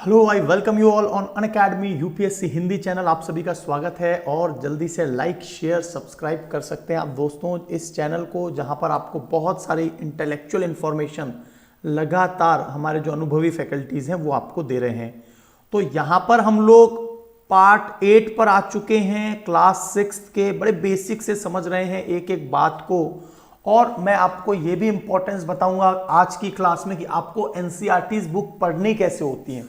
Hello, I welcome you all on Unacademy UPSC Hindi channel. आप सभी का स्वागत है और जल्दी से लाइक शेयर सब्सक्राइब कर सकते हैं आप दोस्तों इस चैनल को, जहां पर आपको बहुत सारी इंटेलेक्चुअल इंफॉर्मेशन लगातार हमारे जो अनुभवी फैकल्टीज हैं वो आपको दे रहे हैं। तो यहां पर हम लोग पार्ट 8 पर आ चुके हैं। क्लास 6 के बड़े बेसिक से समझ रहे हैं एक एक बात को, और मैं आपको ये भी इंपॉर्टेंस बताऊंगा आज की क्लास में कि आपको एनसीईआरटी बुक पढ़नी कैसे होती है,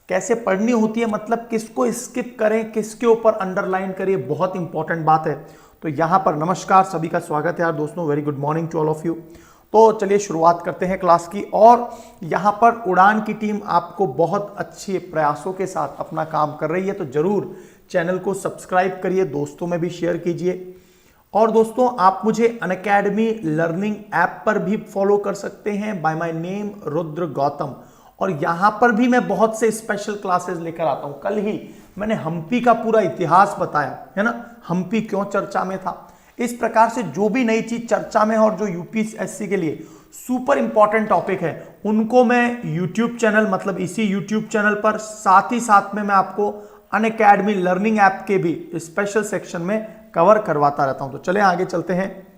कैसे पढ़नी होती है, मतलब किसको स्किप करें, किसके ऊपर अंडरलाइन करिए, बहुत इंपॉर्टेंट बात है। तो यहां पर नमस्कार, सभी का स्वागत है यार दोस्तों। Very good morning to all of you. तो चलिए शुरुआत करते हैं क्लास की। और यहां पर उड़ान की टीम आपको बहुत अच्छे प्रयासों के साथ अपना काम कर रही है, तो जरूर चैनल को सब्सक्राइब करिए, दोस्तों में भी शेयर कीजिए। और दोस्तों आप मुझे अनअकैडमी लर्निंग ऐप पर भी फॉलो कर सकते हैं by my name Rudra Gautam. और यहां पर भी मैं बहुत से स्पेशल क्लासेस लेकर आता हूं। कल ही मैंने हम्पी का पूरा इतिहास बताया है ना, हम्पी क्यों चर्चा में था। इस प्रकार से जो भी नई चीज चर्चा में है और जो यूपीएससी के लिए सुपर इंपॉर्टेंट टॉपिक है उनको मैं यूट्यूब चैनल, मतलब इसी यूट्यूब चैनल पर, साथ ही साथ में मैं आपको अनअकैडमी लर्निंग ऐप के भी स्पेशल सेक्शन में कवर करवाता रहता हूं। तो चले आगे चलते हैं।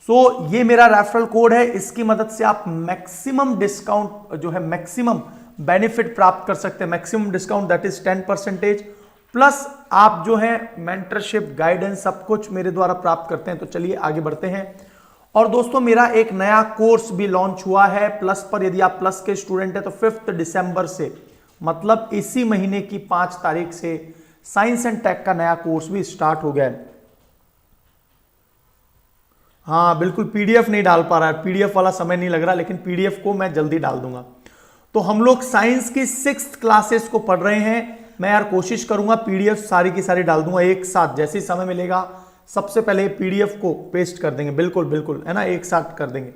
ये मेरा रेफरल कोड है, इसकी मदद से आप मैक्सिमम डिस्काउंट जो है, मैक्सिमम बेनिफिट प्राप्त कर सकते हैं। Maximum discount that is 10%, plus आप जो है मेंटरशिप, गाइडेंस, सब कुछ मेरे द्वारा प्राप्त करते हैं। तो चलिए आगे बढ़ते हैं। और दोस्तों मेरा एक नया कोर्स भी लॉन्च हुआ है प्लस पर। यदि आप प्लस के स्टूडेंट हैं तो 5 दिसंबर से, मतलब इसी महीने की 5 तारीख से साइंस एंड टेक का नया कोर्स भी स्टार्ट हो गया है। हाँ बिल्कुल, पीडीएफ नहीं डाल पा रहा है, पीडीएफ वाला समय नहीं लग रहा, लेकिन पीडीएफ को मैं जल्दी डाल दूंगा। तो हम लोग साइंस की 6th क्लासेस को पढ़ रहे हैं। मैं यार कोशिश करूंगा पीडीएफ सारी की सारी डाल दूंगा एक साथ, जैसे ही समय मिलेगा सबसे पहले पीडीएफ को पेस्ट कर देंगे। बिल्कुल बिल्कुल है ना, एक साथ कर देंगे।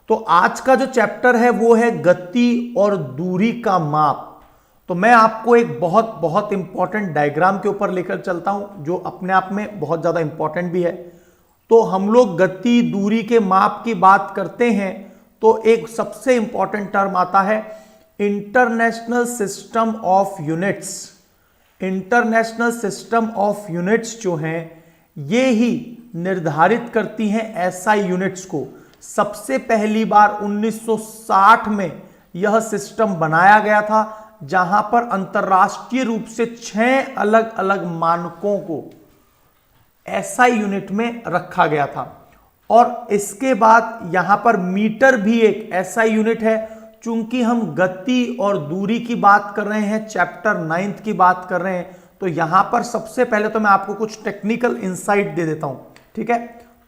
तो आज का जो चैप्टर है वो है गति और दूरी का माप। तो मैं आपको एक बहुत बहुत इंपॉर्टेंट डायग्राम के ऊपर लेकर चलता हूं जो अपने आप में बहुत ज्यादा इंपॉर्टेंट भी है। तो हम लोग गति दूरी के माप की बात करते हैं तो एक सबसे इंपॉर्टेंट टर्म आता है international system of units. International system of units जो हैं ये ही निर्धारित करती हैं एसआई यूनिट्स को। सबसे पहली बार 1960 में यह सिस्टम बनाया गया था, जहां पर अंतरराष्ट्रीय रूप से 6 अलग अलग मानकों को एसआई यूनिट में रखा गया था। और इसके बाद यहां पर मीटर भी एक एसआई यूनिट है। चूंकि हम गति और दूरी की बात कर रहे हैं, चैप्टर 9 की बात कर रहे हैं, तो यहां पर सबसे पहले तो मैं आपको कुछ टेक्निकल इंसाइट दे देता हूं, ठीक है।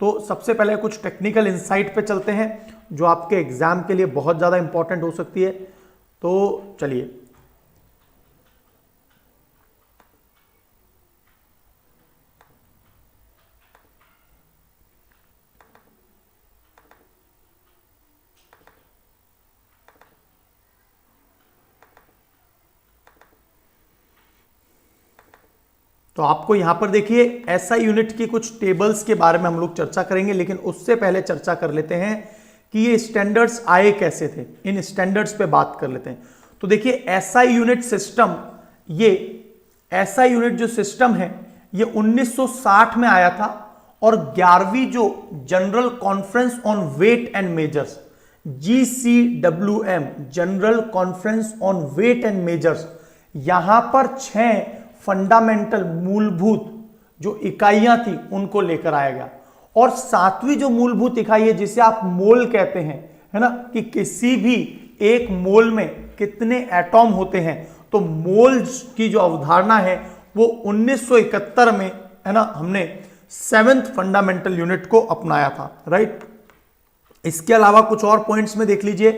तो सबसे पहले कुछ टेक्निकल इंसाइट पे चलते हैं जो आपके एग्जाम के लिए बहुत ज्यादा इंपॉर्टेंट हो सकती है। तो चलिए, तो आपको यहां पर देखिए एसआई यूनिट की कुछ टेबल्स के बारे में हम लोग चर्चा करेंगे, लेकिन उससे पहले चर्चा कर लेते हैं कि ये स्टैंडर्ड्स आए कैसे थे। इन स्टैंडर्ड्स पे बात कर लेते हैं। तो देखिए एसआई यूनिट सिस्टम, ये एसआई यूनिट जो सिस्टम है ये 1960 में आया था। और 11वीं जो general conference on weight and measures, GCWM, general conference on weight and measures, यहां पर 6 फंडामेंटल मूलभूत जो इकाइयां थी उनको लेकर आया गया। और 7वीं जो मूलभूत इकाई है जिसे आप मोल कहते हैं, है ना, कि किसी भी एक मोल में कितने एटॉम होते हैं, तो मोल की जो अवधारणा है वो 1971 में, है ना, हमने 7th फंडामेंटल यूनिट को अपनाया था, राइट। इसके अलावा कुछ और पॉइंट्स में देख लीजिए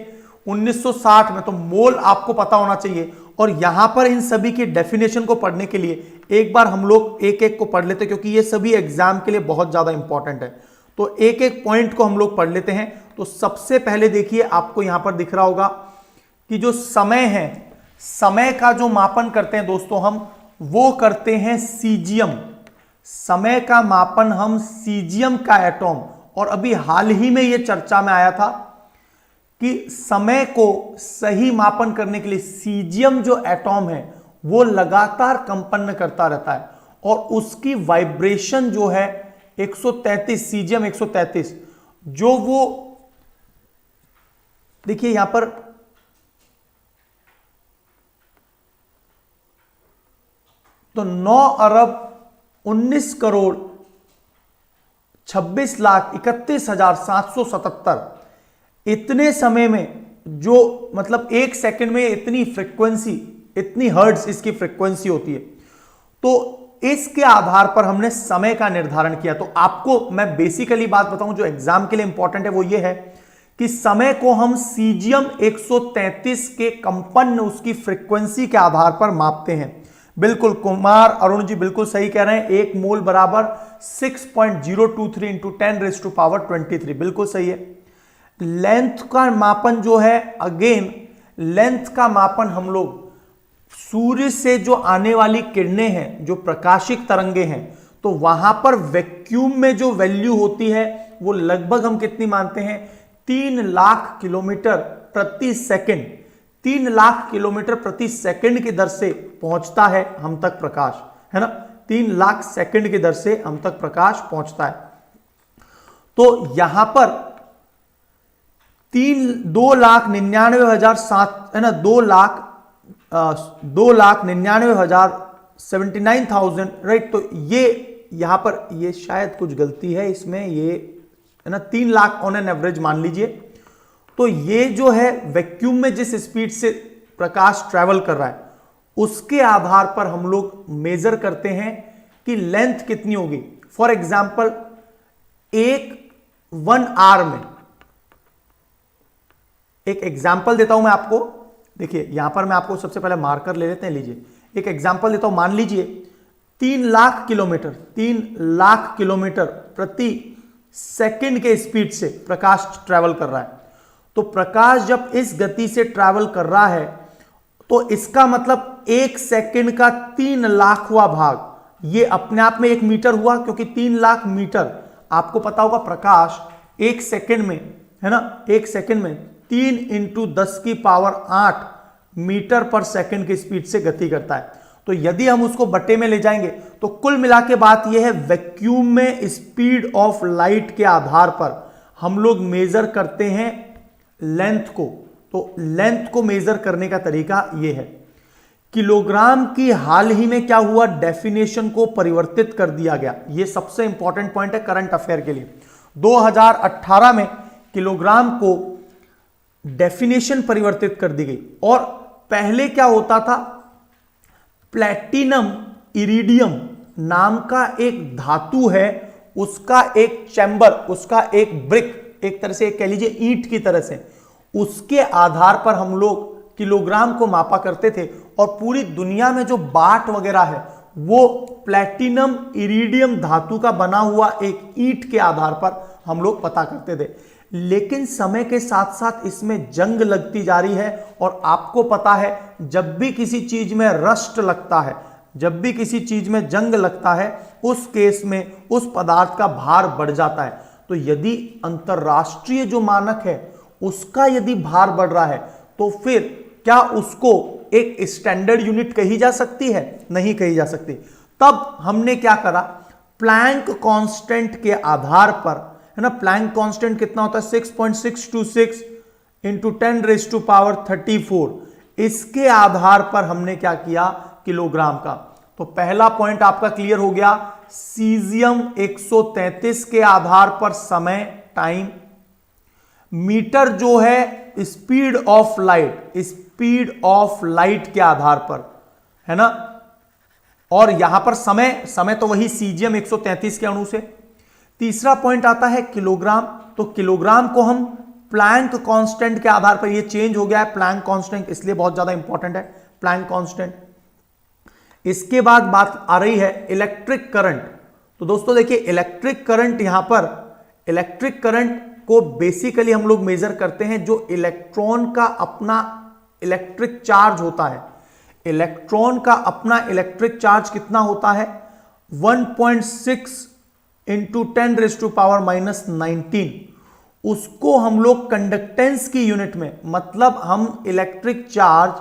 1960 में, तो मोल आपको पता होना चाहिए। और यहां पर इन सभी की डेफिनेशन को पढ़ने के लिए एक बार हम लोग एक एक को पढ़ लेते हैं, क्योंकि ये सभी एग्जाम के लिए बहुत ज्यादा इंपॉर्टेंट है। तो एक एक पॉइंट को हम लोग पढ़ लेते हैं। तो सबसे पहले देखिए आपको यहां पर दिख रहा होगा कि जो समय है, समय का जो मापन करते हैं दोस्तों हम, वो करते हैं सीजियम। समय का मापन हम सीजियम का एटॉम, और अभी हाल ही में यह चर्चा में आया था कि समय को सही मापन करने के लिए सीजियम जो एटॉम है वो लगातार कंपन करता रहता है और उसकी वाइब्रेशन जो है 133, सीजियम 133, जो वो देखिए यहां पर तो 9,19,26,31,777 इतने समय में, जो मतलब एक सेकंड में इतनी फ्रीक्वेंसी, इतनी हर्ट्ज इसकी फ्रीक्वेंसी होती है। तो इसके आधार पर हमने समय का निर्धारण किया। तो आपको मैं बेसिकली बात बताऊं जो एग्जाम के लिए इंपॉर्टेंट है वो ये है कि समय को हम सीजियम 133 के कंपन, उसकी फ्रीक्वेंसी के आधार पर मापते हैं। बिल्कुल कुमार अरुण जी बिल्कुल सही कह रहे हैं, 1 मोल बराबर 6.023 इंटू 10⁻23, बिल्कुल सही है। लेंथ का मापन जो है, अगेन लेंथ का मापन हम लोग सूर्य से जो आने वाली किरणें हैं, जो प्रकाशिक तरंगे हैं, तो वहां पर वैक्यूम में जो वैल्यू होती है वो लगभग हम कितनी मानते हैं, 3 लाख किलोमीटर प्रति सेकंड, 3 लाख किलोमीटर प्रति सेकंड की दर से पहुंचता है हम तक प्रकाश, है ना। 3 लाख सेकंड की दर से हम तक प्रकाश पहुंचता है। तो यहां पर 2,99,700 है ना, 2,99,079,000, राइट। तो ये यहां पर ये शायद कुछ गलती है इसमें, ये है ना 3 लाख ऑन एन एवरेज मान लीजिए। तो ये जो है वैक्यूम में जिस स्पीड से प्रकाश ट्रैवल कर रहा है उसके आधार पर हम लोग मेजर करते हैं कि लेंथ कितनी होगी। फॉर एग्जाम्पल 1 आवर में, एक एग्जाम्पल देता हूं मैं आपको, देखिए यहां पर मैं आपको सबसे पहले मार्कर ले लेते हैं, लीजिए एक एग्जाम्पल देता हूं। मान लीजिए 3 लाख किलोमीटर प्रति सेकंड के स्पीड से प्रकाश ट्रैवल कर रहा है। तो प्रकाश जब इस गति से ट्रैवल कर रहा है तो इसका मतलब 1 सेकंड का 3 लाखवां भाग ये अपने आप में 1 मीटर हुआ, क्योंकि 3 लाख मीटर आपको पता होगा प्रकाश 1 सेकंड में, है ना, 1 सेकंड में 3 × 10⁸ मीटर पर सेकंड की स्पीड से गति करता है। तो यदि हम उसको बट्टे में ले जाएंगे तो कुल मिला के बात यह है, वैक्यूम में स्पीड ऑफ लाइट के आधार पर हम लोग मेजर करते हैं लेंथ को। तो लेंथ को मेजर करने का तरीका यह है। किलोग्राम की हाल ही में क्या हुआ, डेफिनेशन को परिवर्तित कर दिया गया। यह सबसे इंपॉर्टेंट पॉइंट है करंट अफेयर के लिए। 2018 में किलोग्राम को डेफिनेशन परिवर्तित कर दी गई। और पहले क्या होता था, प्लैटिनम इरिडियम नाम का एक धातु है, उसका एक चैम्बर, उसका एक ब्रिक, एक तरह से कह लीजिए ईंट की तरह से, उसके आधार पर हम लोग किलोग्राम को मापा करते थे। और पूरी दुनिया में जो बाट वगैरह है वो प्लैटिनम इरिडियम धातु का बना हुआ एक ईंट के आधार पर हम लोग पता करते थे। लेकिन समय के साथ साथ इसमें जंग लगती जा रही है। और आपको पता है जब भी किसी चीज में रस्ट लगता है, जब भी किसी चीज में जंग लगता है, उस केस में उस पदार्थ का भार बढ़ जाता है। तो यदि अंतरराष्ट्रीय जो मानक है उसका यदि भार बढ़ रहा है तो फिर क्या उसको एक स्टैंडर्ड यूनिट कही जा सकती है? नहीं कही जा सकती। तब हमने क्या करा, प्लैंक कांस्टेंट के आधार पर, है ना, प्लैंक कांस्टेंट कितना होता है 6.626 इंटू 10⁻34, इसके आधार पर हमने क्या किया, किलोग्राम का। तो पहला पॉइंट आपका क्लियर हो गया, सीजियम 133 के आधार पर समय, टाइम, मीटर जो है speed of light, speed of light के आधार पर, है ना। और यहां पर समय तो वही सीजियम 133 के अणु से। तीसरा पॉइंट आता है किलोग्राम। तो किलोग्राम को हम प्लैंक कांस्टेंट के आधार पर, ये चेंज हो गया है प्लैंक कांस्टेंट, इसलिए बहुत ज्यादा इंपॉर्टेंट है प्लैंक कांस्टेंट। इसके बाद बात आ रही है इलेक्ट्रिक करंट। तो दोस्तों देखिए इलेक्ट्रिक करंट, यहां पर इलेक्ट्रिक करंट को बेसिकली हम लोग मेजर करते हैं जो इलेक्ट्रॉन का अपना इलेक्ट्रिक चार्ज होता है। इलेक्ट्रॉन का अपना इलेक्ट्रिक चार्ज कितना होता है, 1.6 इंटू 10⁻⁻19। उसको हम लोग कंडक्टेंस की यूनिट में, मतलब हम इलेक्ट्रिक चार्ज,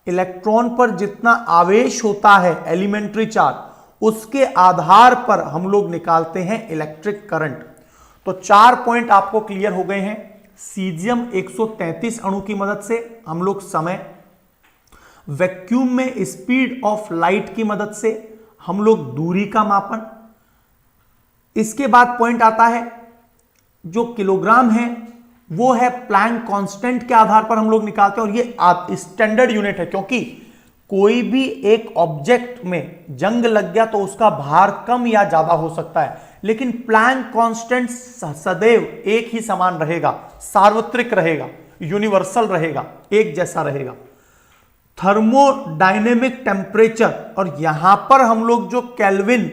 इलेक्ट्रॉन पर जितना आवेश होता है एलिमेंट्री चार्ज, उसके आधार पर हम लोग निकालते हैं इलेक्ट्रिक करंट। तो 4 पॉइंट आपको क्लियर हो गए हैं। सीजियम 133 अणु की मदद से हम लोग समय, वैक्यूम में स्पीड ऑफ लाइट की मदद से हम लोग दूरी का मापन, इसके बाद पॉइंट आता है जो किलोग्राम है वो है प्लैंक कांस्टेंट के आधार पर हम लोग निकालते हैं, और ये स्टैंडर्ड यूनिट है, क्योंकि कोई भी एक ऑब्जेक्ट में जंग लग गया तो उसका भार कम या ज्यादा हो सकता है, लेकिन प्लैंक कांस्टेंट सदैव एक ही समान रहेगा, सार्वत्रिक रहेगा, यूनिवर्सल रहेगा, एक जैसा रहेगा। थर्मोडायनेमिक टेम्परेचर, और यहां पर हम लोग जो केल्विन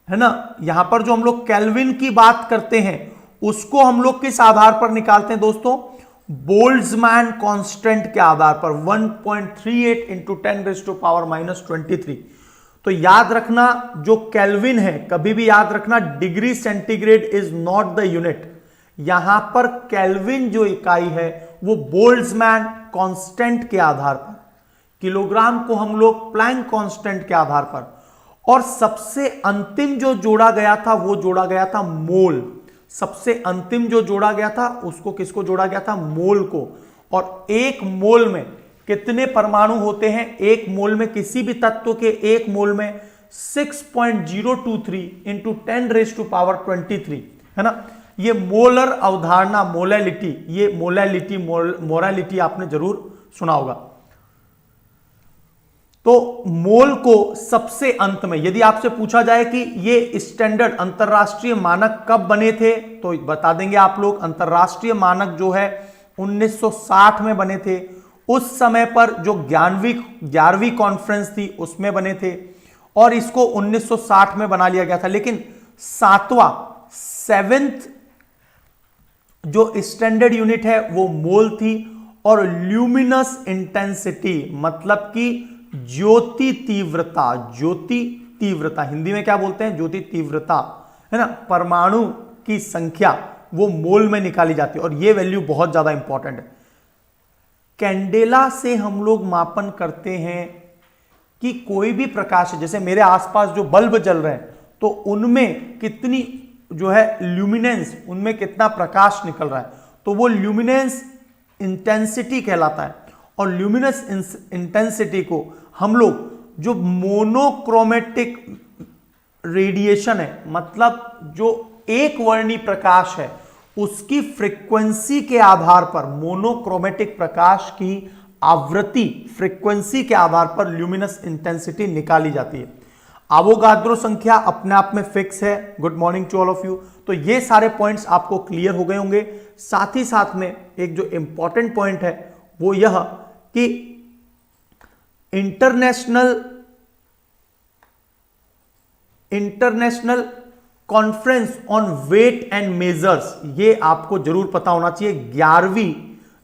है ना, यहां पर जो हम लोग केल्विन की बात करते हैं उसको हम लोग किस आधार पर निकालते हैं दोस्तों? बोल्ट्जमैन कांस्टेंट के आधार पर 1.38 इंटू 10⁻⁻23। तो याद रखना जो केल्विन है, कभी भी याद रखना degree centigrade is not the unit. यहां पर केल्विन जो इकाई है वो बोल्ट्जमैन कांस्टेंट के आधार पर, किलोग्राम को हम लोग प्लैंक कांस्टेंट के आधार पर, और सबसे अंतिम जो जोड़ा गया था वो जोड़ा गया था मोल। सबसे अंतिम जो जोड़ा गया था उसको किसको जोड़ा गया था? मोल को। और एक मोल में कितने परमाणु होते हैं? एक मोल में, किसी भी तत्व के एक मोल में 6.023 इंटू 10⁻23 है ना। ये मोलर अवधारणा, मोलैलिटी, ये मोलैलिटी आपने जरूर सुना होगा। तो मोल को सबसे अंत में, यदि आपसे पूछा जाए कि ये स्टैंडर्ड अंतरराष्ट्रीय मानक कब बने थे, तो बता देंगे आप लोग अंतरराष्ट्रीय मानक जो है 1960 में बने थे। उस समय पर जो 11वीं कॉन्फ्रेंस थी उसमें बने थे, और इसको 1960 में बना लिया गया था। लेकिन 7th जो स्टैंडर्ड यूनिट है वो मोल थी, और ल्यूमिनस इंटेंसिटी मतलब कि ज्योति तीव्रता, हिंदी में क्या बोलते हैं? ज्योति तीव्रता, है ना। परमाणु की संख्या वो मोल में निकाली जाती है, और ये वैल्यू बहुत ज्यादा इंपॉर्टेंट है। कैंडेला से हम लोग मापन करते हैं कि कोई भी प्रकाश, जैसे मेरे आसपास जो बल्ब जल रहे हैं तो उनमें कितनी जो है ल्यूमिनेंस, उनमें कितना प्रकाश निकल रहा है, तो वो ल्यूमिनेंस इंटेंसिटी कहलाता है। और ल्यूमिनस इंटेंसिटी को हम लोग जो मोनोक्रोमेटिक रेडिएशन है, मतलब जो एक वर्णी प्रकाश है, उसकी फ्रीक्वेंसी के आधार पर, मोनोक्रोमेटिक प्रकाश की आवृत्ति फ्रीक्वेंसी के आधार पर ल्यूमिनस इंटेंसिटी निकाली जाती है। आवोगाद्रो संख्या अपने आप में फिक्स है। Good morning to all of you. तो ये सारे पॉइंट्स आपको क्लियर हो गए होंगे। साथ ही साथ में एक जो इंपॉर्टेंट पॉइंट है वो यह कि international conference on weight and measures, ये आपको जरूर पता होना चाहिए। 11वीं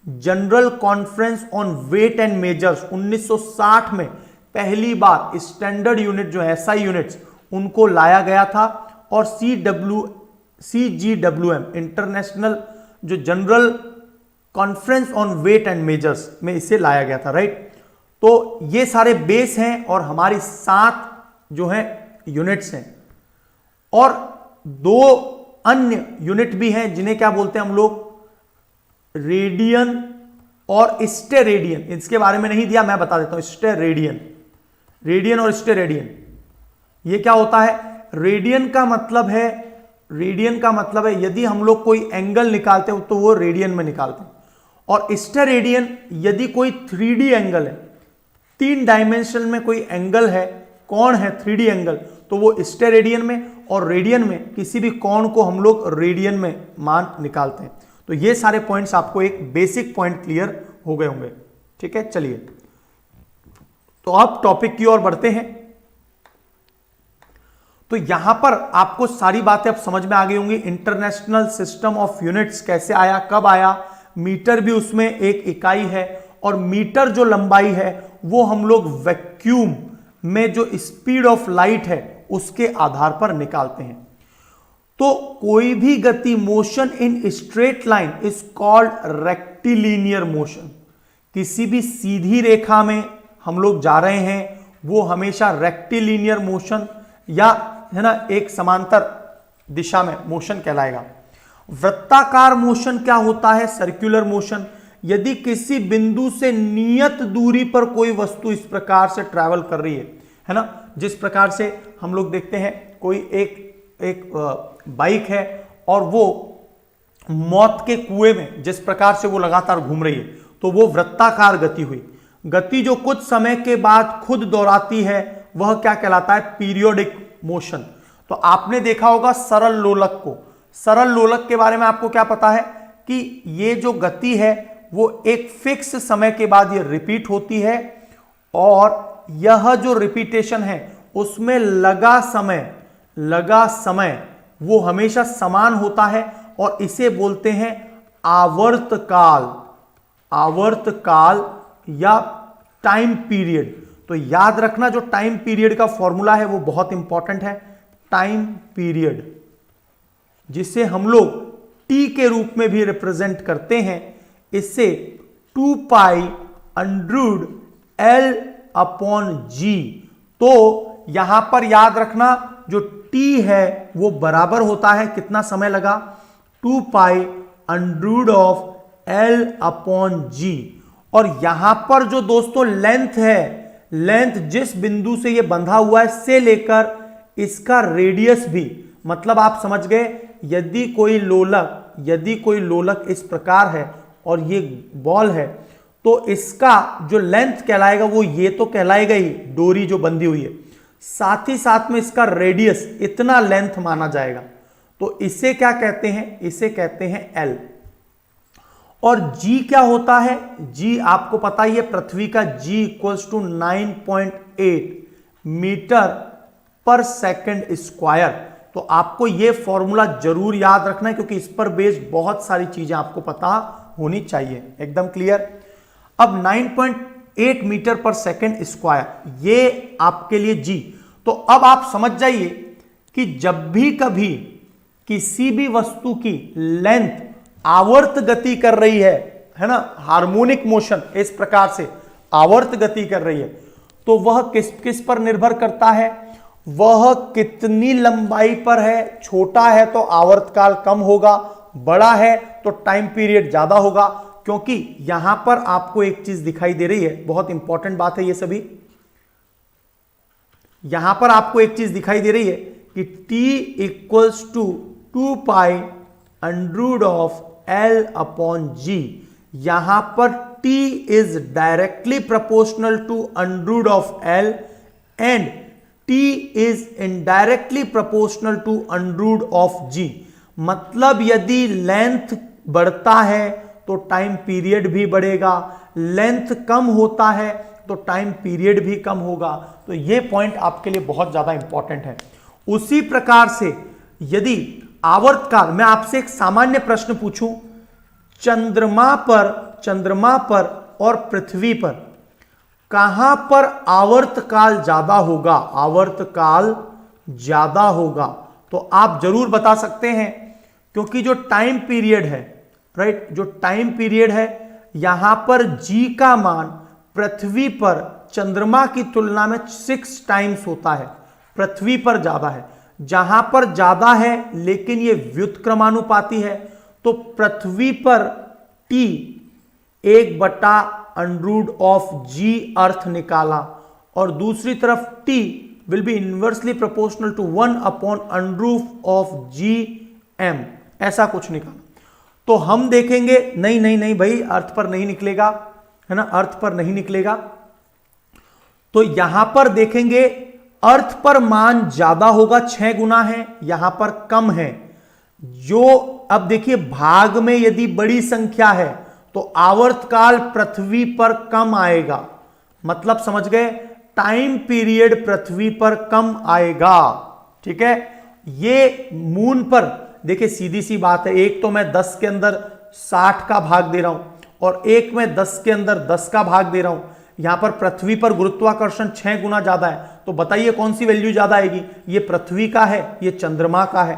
general conference on weight and measures 1960 में पहली बार स्टैंडर्ड यूनिट जो है SI यूनिट्स उनको लाया गया था, और CGWM इंटरनेशनल जो general conference on weight and measures में इसे लाया गया था, राइट। तो ये सारे बेस हैं, और हमारी 7 जो है यूनिट्स हैं, और 2 अन्य यूनिट भी हैं जिन्हें क्या बोलते हैं हम लोग? रेडियन और स्टेरेडियन। इसके बारे में नहीं दिया, मैं बता देता हूं। स्टेरेडियन, रेडियन और स्टेरेडियन, ये क्या होता है? रेडियन का मतलब है यदि हम लोग कोई एंगल निकालते हो तो वो रेडियन में निकालते हैं, और स्टेरेडियन यदि कोई 3D एंगल है, 3 डायमेंशन में कोई एंगल है, कोण है 3D एंगल, तो वो स्टेरेडियन में, और रेडियन में किसी भी कोण को हम लोग रेडियन में मान निकालते हैं। तो ये सारे पॉइंट्स आपको एक बेसिक पॉइंट क्लियर हो गए होंगे, ठीक है। चलिए तो अब टॉपिक की ओर बढ़ते हैं। तो यहां पर आपको सारी बातें अब समझ में आ गई होंगी। इंटरनेशनल सिस्टम ऑफ यूनिट्स कैसे आया, कब आया, मीटर भी उसमें एक इकाई है, और मीटर जो लंबाई है वो हम लोग वैक्यूम में जो स्पीड ऑफ लाइट है उसके आधार पर निकालते हैं। तो कोई भी गति, motion in straight line is called rectilinear motion. किसी भी सीधी रेखा में हम लोग जा रहे हैं वो हमेशा रेक्टिलिनियर मोशन या है ना एक समांतर दिशा में मोशन कहलाएगा। वृत्ताकार मोशन क्या होता है? Circular motion. यदि किसी बिंदु से नियत दूरी पर कोई वस्तु इस प्रकार से ट्रैवल कर रही है ना, जिस प्रकार से हम लोग देखते हैं कोई एक बाइक है और वो मौत के कुएं में जिस प्रकार से वो लगातार घूम रही है, तो वो वृत्ताकार गति हुई। गति जो कुछ समय के बाद खुद दोहराती है वह क्या कहलाता है? Periodic motion. तो आपने देखा होगा सरल लोलक को। सरल लोलक के बारे में आपको क्या पता है कि ये जो गति है वो एक फिक्स समय के बाद ये रिपीट होती है और यह जो रिपीटेशन है उसमें लगा समय वो हमेशा समान होता है और इसे बोलते हैं आवर्तकाल या टाइम पीरियड। तो याद रखना जो टाइम पीरियड का फॉर्मूला है वो बहुत इंपॉर्टेंट है। टाइम पीरियड जिसे हम लोग टी के रूप में भी रिप्रेजेंट करते हैं, इससे 2 pi under root L upon G। तो यहां पर याद रखना जो T है वो बराबर होता है, कितना समय लगा? 2 pi under root of L upon G। और यहां पर जो दोस्तों लेंथ है, लेंथ जिस बिंदु से ये बंधा हुआ है से लेकर इसका रेडियस भी, मतलब आप समझ गए, यदि कोई लोलक इस प्रकार है और ये बॉल है तो इसका जो लेंथ कहलाएगा वो ये तो कहलाएगा ही, डोरी जो बंधी हुई है, साथ ही साथ में इसका रेडियस इतना लेंथ माना जाएगा। तो इसे क्या कहते हैं? इसे कहते हैं L। और G क्या होता है? G आपको पता ही है, पृथ्वी का G इक्वल्स टू 9.8 मीटर पर सेकंड स्क्वायर। तो आपको यह फॉर्मूला जरूर याद रखना है क्योंकि इस पर बेस्ड बहुत सारी चीजें आपको पता होनी चाहिए। एकदम क्लियर। अब 9.8 मीटर पर सेकंड स्क्वायर, ये आपके लिए G। तो अब आप समझ जाइए कि जब भी कभी किसी भी वस्तु की लेंथ आवर्त गति कर रही है ना, हार्मोनिक मोशन इस प्रकार से आवर्त गति कर रही है, तो वह किस पर निर्भर करता है? वह कितनी लंबाई पर है। छोटा है तो आवर्तकाल कम होगा, बड़ा है तो टाइम पीरियड ज्यादा होगा। क्योंकि यहां पर आपको एक चीज दिखाई दे रही है, बहुत इंपॉर्टेंट बात है ये सभी। यहां पर आपको एक चीज दिखाई दे रही है कि T equals to 2 pi under root of L upon G। यहां पर T is directly proportional to under root of L and T is indirectly proportional to under root of G। मतलब यदि लेंथ बढ़ता है तो टाइम पीरियड भी बढ़ेगा, लेंथ कम होता है तो टाइम पीरियड भी कम होगा। तो यह पॉइंट आपके लिए बहुत ज्यादा इंपॉर्टेंट है। उसी प्रकार से यदि आवर्तकाल, मैं आपसे एक सामान्य प्रश्न पूछूं, चंद्रमा पर और पृथ्वी पर कहां पर आवर्तकाल ज्यादा होगा? आवर्तकाल ज्यादा होगा तो आप जरूर बता सकते हैं, क्योंकि जो टाइम पीरियड है, राइट, जो टाइम पीरियड है यहां पर G का मान पृथ्वी पर चंद्रमा की तुलना में 6 टाइम्स होता है। पृथ्वी पर ज्यादा है। जहां पर ज्यादा है लेकिन यह व्युत्क्रमानुपाती है, तो पृथ्वी पर T 1/अंडररूट ऑफ G अर्थ निकाला और दूसरी तरफ T will be inversely proportional to 1/अंडररूट ऑफ G M, ऐसा कुछ निकाला। तो हम देखेंगे, नहीं भाई, अर्थ पर नहीं निकलेगा, है ना, अर्थ पर नहीं निकलेगा। तो यहां पर देखेंगे अर्थ पर मान ज्यादा होगा, 6 गुना है, यहां पर कम है। जो अब देखिए भाग में यदि बड़ी संख्या है तो आवर्तकाल पृथ्वी पर कम आएगा, मतलब समझ गए, टाइम पीरियड पृथ्वी पर कम आएगा। ठीक है, ये मून पर देखिए सीधी सी बात है, एक तो मैं 10 के अंदर 60 का भाग दे रहा हूं और एक मैं 10 के अंदर 10 का भाग दे रहा हूं। यहां पर पृथ्वी पर गुरुत्वाकर्षण 6 गुना ज्यादा है, तो बताइए कौन सी वैल्यू ज्यादा आएगी? ये पृथ्वी का है, ये चंद्रमा का है।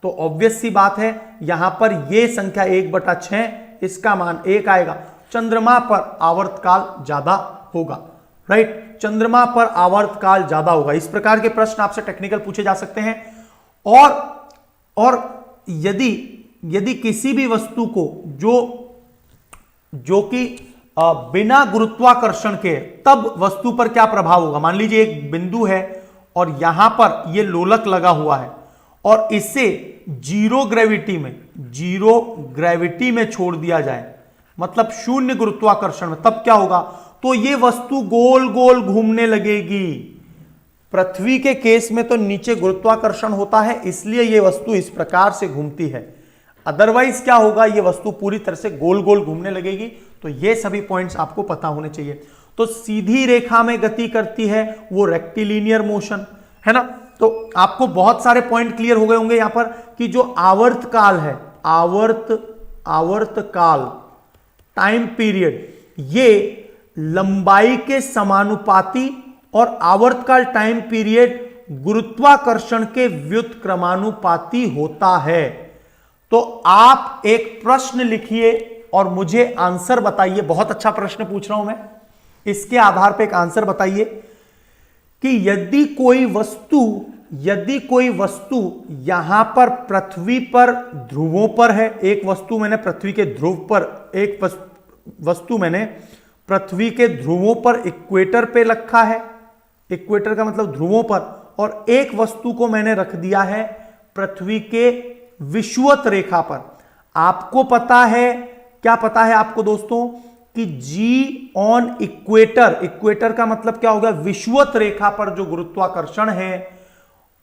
तो ऑब्वियस सी बात है यहां पर यह संख्या 1/6, इसका मान 1 आएगा। चंद्रमा पर आवर्तकाल ज्यादा होगा, राइट, चंद्रमा पर आवर्तकाल ज्यादा होगा। इस प्रकार के प्रश्न आपसे टेक्निकल पूछे जा सकते हैं। और यदि किसी भी वस्तु को जो कि बिना गुरुत्वाकर्षण के, तब वस्तु पर क्या प्रभाव होगा। मान लीजिए एक बिंदु है और यहां पर यह लोलक लगा हुआ है और इसे जीरो ग्रेविटी में छोड़ दिया जाए, मतलब शून्य गुरुत्वाकर्षण में, तब क्या होगा, तो यह वस्तु गोल गोल घूमने लगेगी। पृथ्वी के केस में तो नीचे गुरुत्वाकर्षण होता है, इसलिए यह वस्तु इस प्रकार से घूमती है। अदरवाइज क्या होगा, यह वस्तु पूरी तरह से गोल गोल घूमने लगेगी। तो ये सभी पॉइंट्स आपको पता होने चाहिए। तो सीधी रेखा में गति करती है वो रेक्टिलिनियर मोशन है ना। तो आपको बहुत सारे पॉइंट क्लियर हो गए होंगे यहां पर कि जो आवर्तकाल है, आवर्तकाल टाइम पीरियड, ये लंबाई के समानुपाती और आवर्तकाल टाइम पीरियड गुरुत्वाकर्षण के व्युत्क्रमानुपाती होता है। तो आप एक प्रश्न लिखिए और मुझे आंसर बताइए। बहुत अच्छा प्रश्न पूछ रहा हूं मैं, इसके आधार पर एक आंसर बताइए कि यदि कोई वस्तु यहां पर पृथ्वी पर ध्रुवों पर है, एक वस्तु मैंने पृथ्वी के ध्रुव पर, एक वस्तु मैंने पृथ्वी के ध्रुवों पर इक्वेटर पे रखा है, इक्वेटर का मतलब ध्रुवों पर, और एक वस्तु को मैंने रख दिया है पृथ्वी के विषुवत रेखा पर। आपको पता है, क्या पता है आपको दोस्तों, कि G ऑन इक्वेटर, इक्वेटर का मतलब क्या होगा, विषुवत रेखा पर जो गुरुत्वाकर्षण है,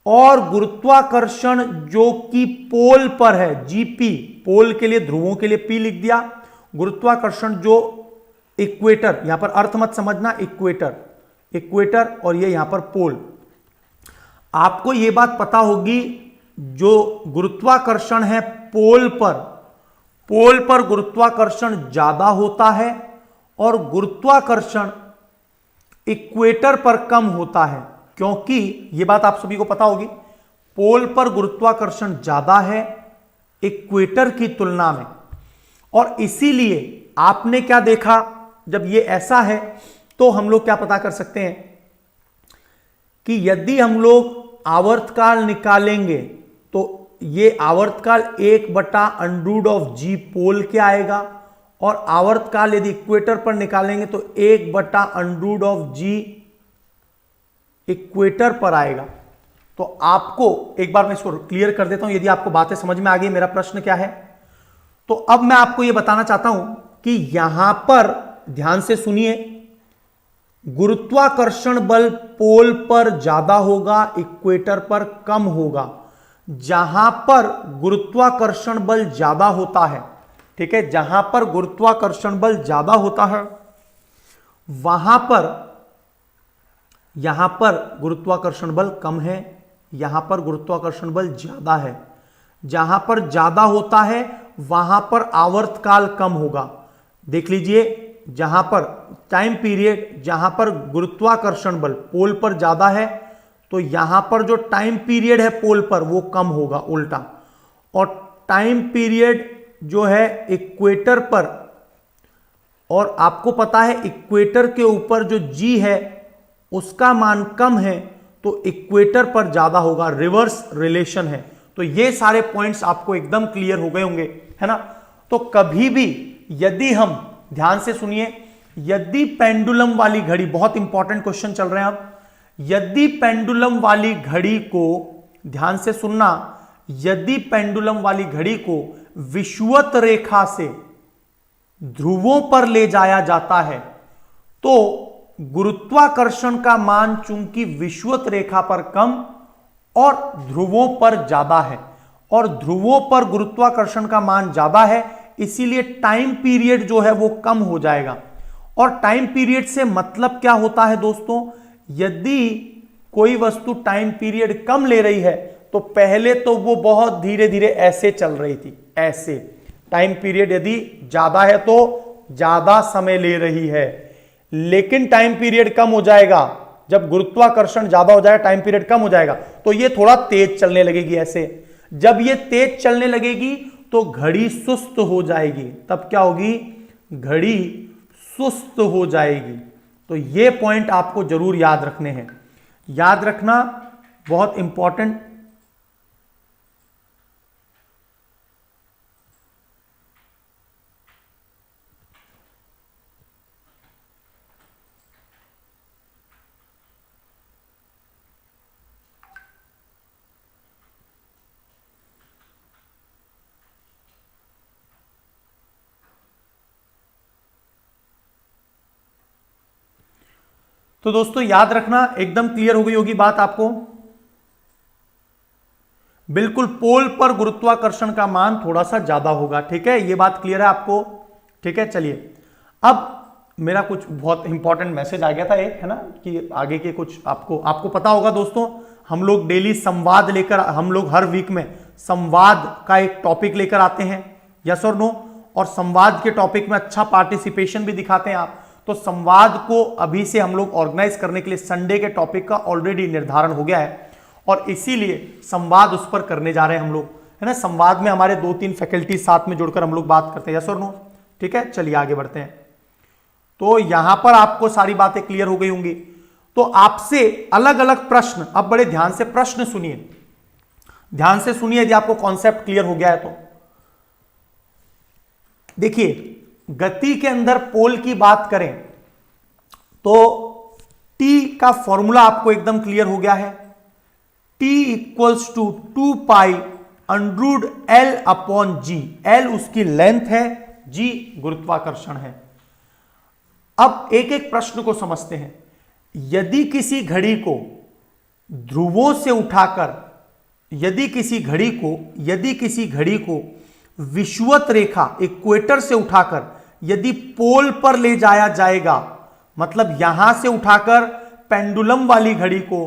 और गुरुत्वाकर्षण जो कि पोल पर है, GP, पोल के लिए, ध्रुवों के लिए P लिख दिया, गुरुत्वाकर्षण जो इक्वेटर, यहां पर अर्थ मत समझना, इक्वेटर और ये यहां पर पोल। आपको यह बात पता होगी, जो गुरुत्वाकर्षण है पोल पर गुरुत्वाकर्षण ज्यादा होता है और गुरुत्वाकर्षण इक्वेटर पर कम होता है। क्योंकि यह बात आप सभी को पता होगी, पोल पर गुरुत्वाकर्षण ज्यादा है इक्वेटर की तुलना में, और इसीलिए आपने क्या देखा, जब यह ऐसा है तो हम लोग क्या पता कर सकते हैं कि यदि हम लोग आवर्तकाल निकालेंगे तो ये आवर्तकाल 1/√G पोल के आएगा, और आवर्तकाल यदि इक्वेटर पर निकालेंगे तो 1/√G इक्वेटर पर आएगा। तो आपको एक बार मैं इसको क्लियर कर देता हूं, यदि आपको बातें समझ में आ गई, मेरा प्रश्न क्या है। तो अब मैं आपको यह बताना चाहता हूं कि यहां पर ध्यान से सुनिए, गुरुत्वाकर्षण बल पोल पर ज्यादा होगा, इक्वेटर पर कम होगा। जहां पर गुरुत्वाकर्षण बल ज्यादा होता है, ठीक है, जहां पर गुरुत्वाकर्षण बल ज्यादा होता है यहां पर गुरुत्वाकर्षण बल कम है, यहां पर गुरुत्वाकर्षण बल ज्यादा है। जहां पर ज्यादा होता है वहां पर आवर्तकाल कम होगा। देख लीजिए, जहां पर टाइम पीरियड, जहां पर गुरुत्वाकर्षण बल पोल पर ज्यादा है, तो यहां पर जो टाइम पीरियड है पोल पर वो कम होगा, उल्टा। और टाइम पीरियड जो है इक्वेटर पर, और आपको पता है इक्वेटर के ऊपर जो G है उसका मान कम है, तो इक्वेटर पर ज्यादा होगा, रिवर्स रिलेशन है। तो ये सारे पॉइंट्स आपको एकदम क्लियर हो गए होंगे, है ना। तो कभी भी यदि हम, ध्यान से सुनिए, यदि पेंडुलम वाली घड़ी, बहुत इंपॉर्टेंट क्वेश्चन चल रहे हैं अब, यदि पेंडुलम वाली घड़ी को, ध्यान से सुनना, यदि पेंडुलम वाली घड़ी को विषुवत रेखा से ध्रुवों पर ले जाया जाता है, तो गुरुत्वाकर्षण का मान चूंकि विषुवत रेखा पर कम और ध्रुवों पर ज्यादा है, और ध्रुवों पर गुरुत्वाकर्षण का मान ज्यादा है, इसीलिए टाइम पीरियड जो है वो कम हो जाएगा। और टाइम पीरियड से मतलब क्या होता है दोस्तों, यदि कोई वस्तु टाइम पीरियड कम ले रही है तो पहले तो वो बहुत धीरे धीरे ऐसे चल रही थी, ऐसे। टाइम पीरियड यदि ज्यादा है तो ज्यादा समय ले रही है, लेकिन टाइम पीरियड कम हो जाएगा जब गुरुत्वाकर्षण ज्यादा हो जाएगा, टाइम पीरियड कम हो जाएगा, तो ये थोड़ा तेज चलने लगेगी ऐसे। जब ये तेज चलने लगेगी तो घड़ी सुस्त हो जाएगी। तब क्या होगी? घड़ी सुस्त हो जाएगी। तो ये पॉइंट आपको जरूर याद रखने हैं, याद रखना बहुत इंपॉर्टेंट। तो दोस्तों याद रखना, एकदम क्लियर हो गई होगी बात आपको। बिल्कुल पोल पर गुरुत्वाकर्षण का मान थोड़ा सा ज्यादा होगा, ठीक है, ये बात क्लियर है आपको, ठीक है। चलिए अब मेरा कुछ बहुत इंपॉर्टेंट मैसेज आ गया था एक, है ना, कि आगे के कुछ आपको पता होगा दोस्तों, हम लोग डेली संवाद लेकर, हम लोग हर वीक में संवाद का एक टॉपिक लेकर आते हैं, यस और नो, और संवाद के टॉपिक में अच्छा पार्टिसिपेशन भी दिखाते हैं आप। तो संवाद को अभी से हम लोग ऑर्गेनाइज करने के लिए संडे के टॉपिक का ऑलरेडी निर्धारण हो गया है और इसीलिए संवाद उस पर करने जा रहे हैं हम लोग, है ना। संवाद में हमारे 2-3 फैकल्टी साथ में जुड़कर हम लोग बात करते हैं, यस और नो, ठीक है। चलिए आगे बढ़ते हैं। तो यहां पर आपको सारी बातें क्लियर हो गई होंगी। तो आपसे अलग अलग प्रश्न, अब बड़े ध्यान से प्रश्न सुनिए, ध्यान से सुनिए, यदि आपको कॉन्सेप्ट क्लियर हो गया है तो देखिए, गति के अंदर पोल की बात करें तो T का फॉर्मूला आपको एकदम क्लियर हो गया है। T equals to 2 pi under root L upon G। L उसकी लेंथ है, G गुरुत्वाकर्षण है। अब एक एक प्रश्न को समझते हैं। यदि किसी घड़ी को ध्रुवों से उठाकर, यदि किसी घड़ी को विषुवत रेखा इक्वेटर से उठाकर यदि पोल पर ले जाया जाएगा, मतलब यहां से उठाकर पेंडुलम वाली घड़ी को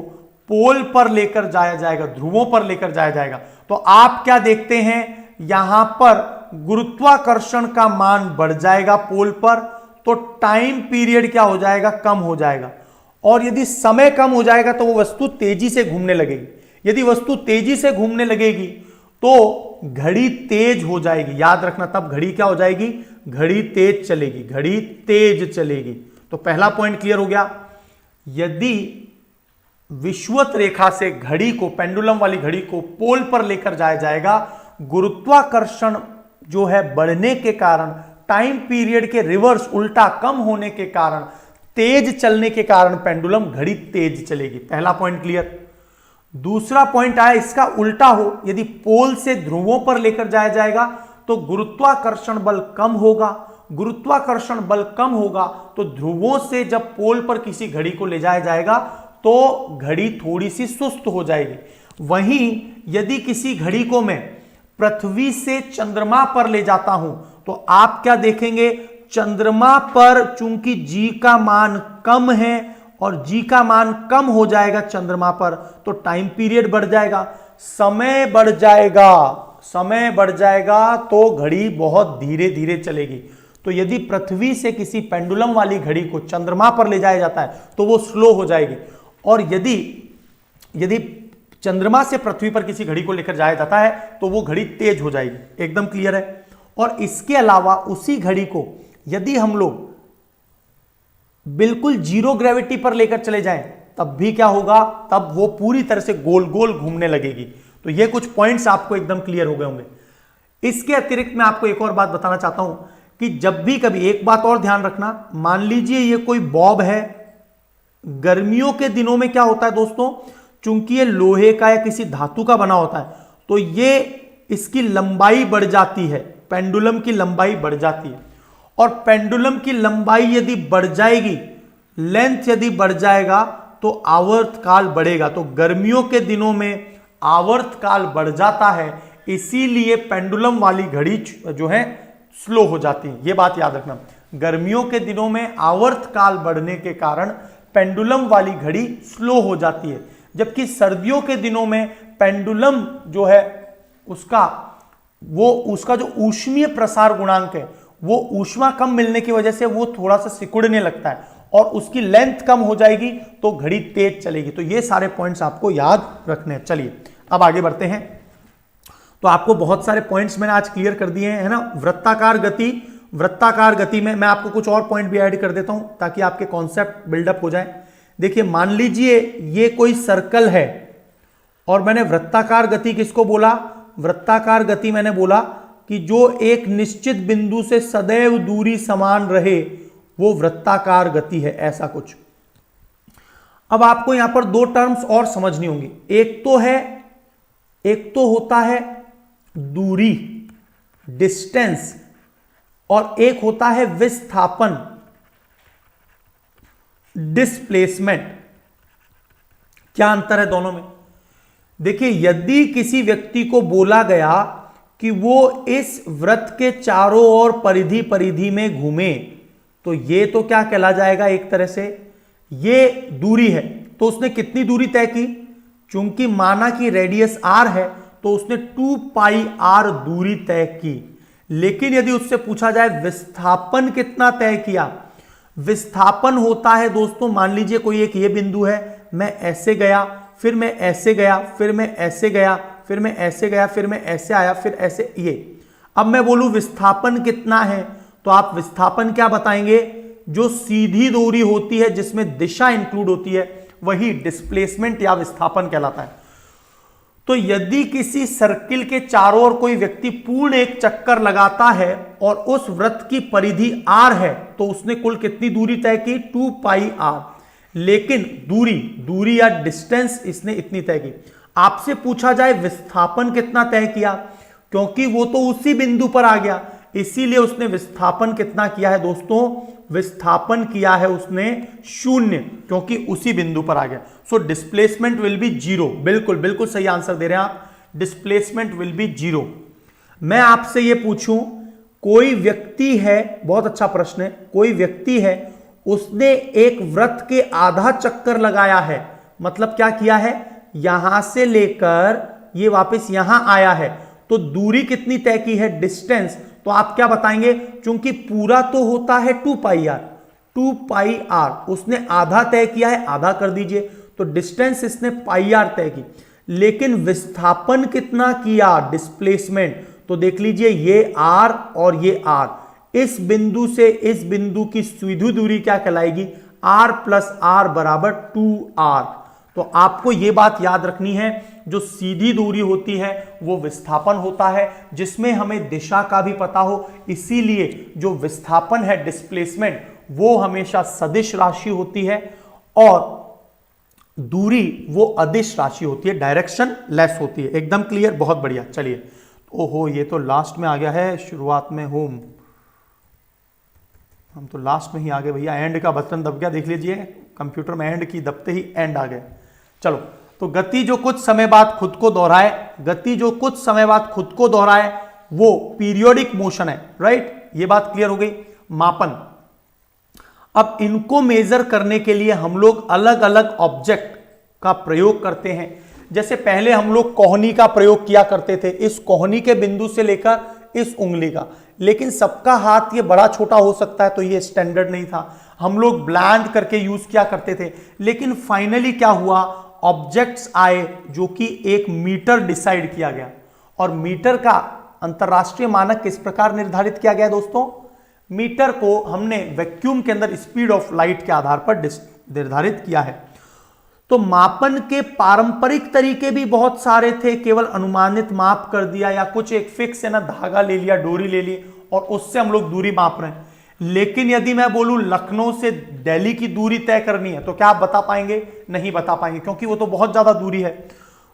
पोल पर लेकर जाया जाएगा, ध्रुवों पर लेकर जाया जाएगा, तो आप क्या देखते हैं, यहां पर गुरुत्वाकर्षण का मान बढ़ जाएगा पोल पर, तो टाइम पीरियड क्या हो जाएगा, कम हो जाएगा। और यदि समय कम हो जाएगा तो वो वस्तु तेजी से घूमने लगेगी। यदि वस्तु तेजी से घूमने लगेगी तो घड़ी तेज हो जाएगी। याद रखना, तब घड़ी क्या हो जाएगी, घड़ी तेज चलेगी, घड़ी तेज चलेगी। तो पहला पॉइंट क्लियर हो गया। यदि विषुवत रेखा से घड़ी को, पेंडुलम वाली घड़ी को पोल पर लेकर जाया जाएगा, गुरुत्वाकर्षण जो है बढ़ने के कारण, टाइम पीरियड के रिवर्स उल्टा कम होने के कारण, तेज चलने के कारण पेंडुलम घड़ी तेज चलेगी। पहला पॉइंट क्लियर। दूसरा पॉइंट आया इसका उल्टा हो, यदि पोल से ध्रुवों पर लेकर जाया जाएगा तो गुरुत्वाकर्षण बल कम होगा, गुरुत्वाकर्षण बल कम होगा तो ध्रुवों से जब पोल पर किसी घड़ी को ले जाया जाएगा तो घड़ी थोड़ी सी सुस्त हो जाएगी। वहीं यदि किसी घड़ी को मैं पृथ्वी से चंद्रमा पर ले जाता हूं तो आप क्या देखेंगे, चंद्रमा पर चूंकि G का मान कम है और G का मान कम हो जाएगा चंद्रमा पर, तो टाइम पीरियड बढ़ जाएगा, समय बढ़ जाएगा, समय बढ़ जाएगा तो घड़ी बहुत धीरे धीरे चलेगी। तो यदि पृथ्वी से किसी पेंडुलम वाली घड़ी को चंद्रमा पर ले जाया जाता है तो वो स्लो हो जाएगी, और यदि चंद्रमा से पृथ्वी पर किसी घड़ी को लेकर जाया जाता है तो वो घड़ी तेज हो जाएगी। एकदम क्लियर है। और इसके अलावा उसी घड़ी को यदि हम लोग बिल्कुल जीरो ग्रेविटी पर लेकर चले जाएं तब भी क्या होगा, तब वो पूरी तरह से गोल गोल घूमने लगेगी। तो ये कुछ पॉइंट्स आपको एकदम क्लियर हो गए होंगे। इसके अतिरिक्त मैं आपको एक और बात बताना चाहता हूं कि जब भी कभी, एक बात और ध्यान रखना, मान लीजिए ये कोई बॉब है, गर्मियों के दिनों में क्या होता है दोस्तों, चूंकि ये लोहे का या किसी धातु का बना होता है तो ये इसकी लंबाई बढ़ जाती है, पेंडुलम की लंबाई बढ़ जाती है, और पेंडुलम की लंबाई यदि बढ़ जाएगी, लेंथ यदि बढ़ जाएगा तो आवर्त काल बढ़ेगा। तो गर्मियों के दिनों में आवर्त काल बढ़ जाता है, इसीलिए पेंडुलम वाली घड़ी जो है स्लो हो जाती है। यह बात याद रखना, गर्मियों के दिनों में आवर्त काल बढ़ने के कारण पेंडुलम वाली घड़ी स्लो हो जाती है, जबकि सर्दियों के दिनों में पेंडुलम जो है उसका जो ऊष्मीय प्रसार गुणांक है, वो ऊष्मा कम मिलने की वजह से वो थोड़ा सा सिकुड़ने लगता है और उसकी लेंथ कम हो जाएगी तो घड़ी तेज चलेगी। तो ये सारे पॉइंट्स आपको याद रखने हैं। चलिए अब आगे बढ़ते हैं। तो आपको बहुत सारे पॉइंट्स मैंने आज क्लियर कर दिए हैं, है ना। वृत्ताकार गति में मैं आपको कुछ और पॉइंट भी ऐड कर देता हूं ताकि आपके कॉन्सेप्ट बिल्डअप हो जाए। देखिए, मान लीजिए ये कोई सर्कल है और मैंने वृत्ताकार गति किसको बोला? वृत्ताकार गति मैंने बोला कि जो एक निश्चित बिंदु से सदैव दूरी समान रहे वो वृत्ताकार गति है, ऐसा कुछ। अब आपको यहां पर दो टर्म्स और समझनी होंगी। एक तो होता है दूरी, डिस्टेंस, और एक होता है विस्थापन, डिस्प्लेसमेंट। क्या अंतर है दोनों में? देखिए, यदि किसी व्यक्ति को बोला गया कि वो इस वृत्त के चारों ओर परिधि परिधि में घूमे, तो ये तो क्या कहला जाएगा? एक तरह से ये दूरी है। तो उसने कितनी दूरी तय की? चूंकि माना कि रेडियस r है तो उसने 2 पाई r दूरी तय की। लेकिन यदि उससे पूछा जाए विस्थापन कितना तय किया, विस्थापन होता है दोस्तों, मान लीजिए कोई एक ये बिंदु है, मैं ऐसे गया, फिर मैं ऐसे गया, फिर मैं ऐसे गया, फिर मैं ऐसे गया, फिर मैं ऐसे आया, फिर ऐसे ये। अब मैं बोलूं विस्थापन कितना है, तो आप विस्थापन क्या बताएंगे? जो सीधी दूरी होती है जिसमें दिशा इंक्लूड होती है वही डिस्प्लेसमेंट या विस्थापन कहलाता है। तो यदि किसी सर्किल के चारों ओर कोई व्यक्ति पूर्ण एक चक्कर लगाता है और उस वृत्त की परिधि r है, तो उसने कुल कितनी दूरी तय की? 2 पाई r। लेकिन दूरी या डिस्टेंस इसने इतनी तय की। आपसे पूछा जाए विस्थापन कितना तय किया, क्योंकि वो तो उसी बिंदु पर आ गया, इसीलिए उसने विस्थापन कितना किया है दोस्तों? विस्थापन किया है उसने 0, क्योंकि उसी बिंदु पर आ गया। So displacement will be 0। बिल्कुल सही आंसर दे रहे हैं आप, डिस्प्लेसमेंट विल बी 0। मैं आपसे ये पूछूं, कोई व्यक्ति है, बहुत अच्छा प्रश्न है, कोई व्यक्ति है, उसने एक वृत्त के आधा चक्कर लगाया है, मतलब क्या किया है? यहां से लेकर ये वापस यहां आया है, तो दूरी कितनी तय की है? डिस्टेंस। तो आप क्या बताएंगे? क्योंकि पूरा तो होता है 2 पाई r, 2 पाई r, उसने आधा तय किया है, आधा कर दीजिए, तो डिस्टेंस इसने पाई r तय की। लेकिन विस्थापन कितना किया? डिस्प्लेसमेंट। तो देख लीजिए, ये r और ये r, इस बिंदु से इस बिंदु की सीधी दूरी क्या कहलाएगी? r प्लस r बराबर 2r। तो आपको यह बात याद रखनी है, जो सीधी दूरी होती है वो विस्थापन होता है, जिसमें हमें दिशा का भी पता हो। इसीलिए जो विस्थापन है, डिस्प्लेसमेंट, वो हमेशा सदिश राशि होती है और दूरी वो अदिश राशि होती है, डायरेक्शन लेस होती है। एकदम क्लियर? बहुत बढ़िया। चलिए, ओहो, ये तो लास्ट में आ गया है, शुरुआत में होम, हम तो लास्ट में ही आ गए भैया। एंड का बटन दब गया, देख लीजिए कंप्यूटर में, एंड की दबते ही एंड आ गए। चलो, तो गति जो कुछ समय बाद खुद को दोहराए, गति जो कुछ समय बाद खुद को दोहराए वो पीरियोडिक मोशन है, राइट? ये बात क्लियर हो गई। मापन, अब इनको मेजर करने के लिए हम लोग अलग अलग ऑब्जेक्ट का प्रयोग करते हैं। जैसे पहले हम लोग कोहनी का प्रयोग किया करते थे, इस कोहनी के बिंदु से लेकर इस उंगली का, लेकिन सबका हाथ ये बड़ा छोटा हो सकता है, तो ये स्टैंडर्ड नहीं था, हम लोग ब्लैंड करके यूज किया करते थे। लेकिन फाइनली क्या हुआ? ऑब्जेक्ट्स आए जो कि 1 मीटर डिसाइड किया गया, और मीटर का अंतरराष्ट्रीय मानक किस प्रकार निर्धारित किया गया दोस्तों? मीटर को हमने वैक्यूम के अंदर स्पीड ऑफ लाइट के आधार पर निर्धारित किया है। तो मापन के पारंपरिक तरीके भी बहुत सारे थे, केवल अनुमानित माप कर दिया, या कुछ एक फिक्स है ना, धागा ले लिया, डोरी ले ली और उससे हम लोग दूरी माप रहे हैं। लेकिन यदि मैं बोलूं लखनऊ से दिल्ली की दूरी तय करनी है, तो क्या आप बता पाएंगे? नहीं बता पाएंगे, क्योंकि वो तो बहुत ज्यादा दूरी है।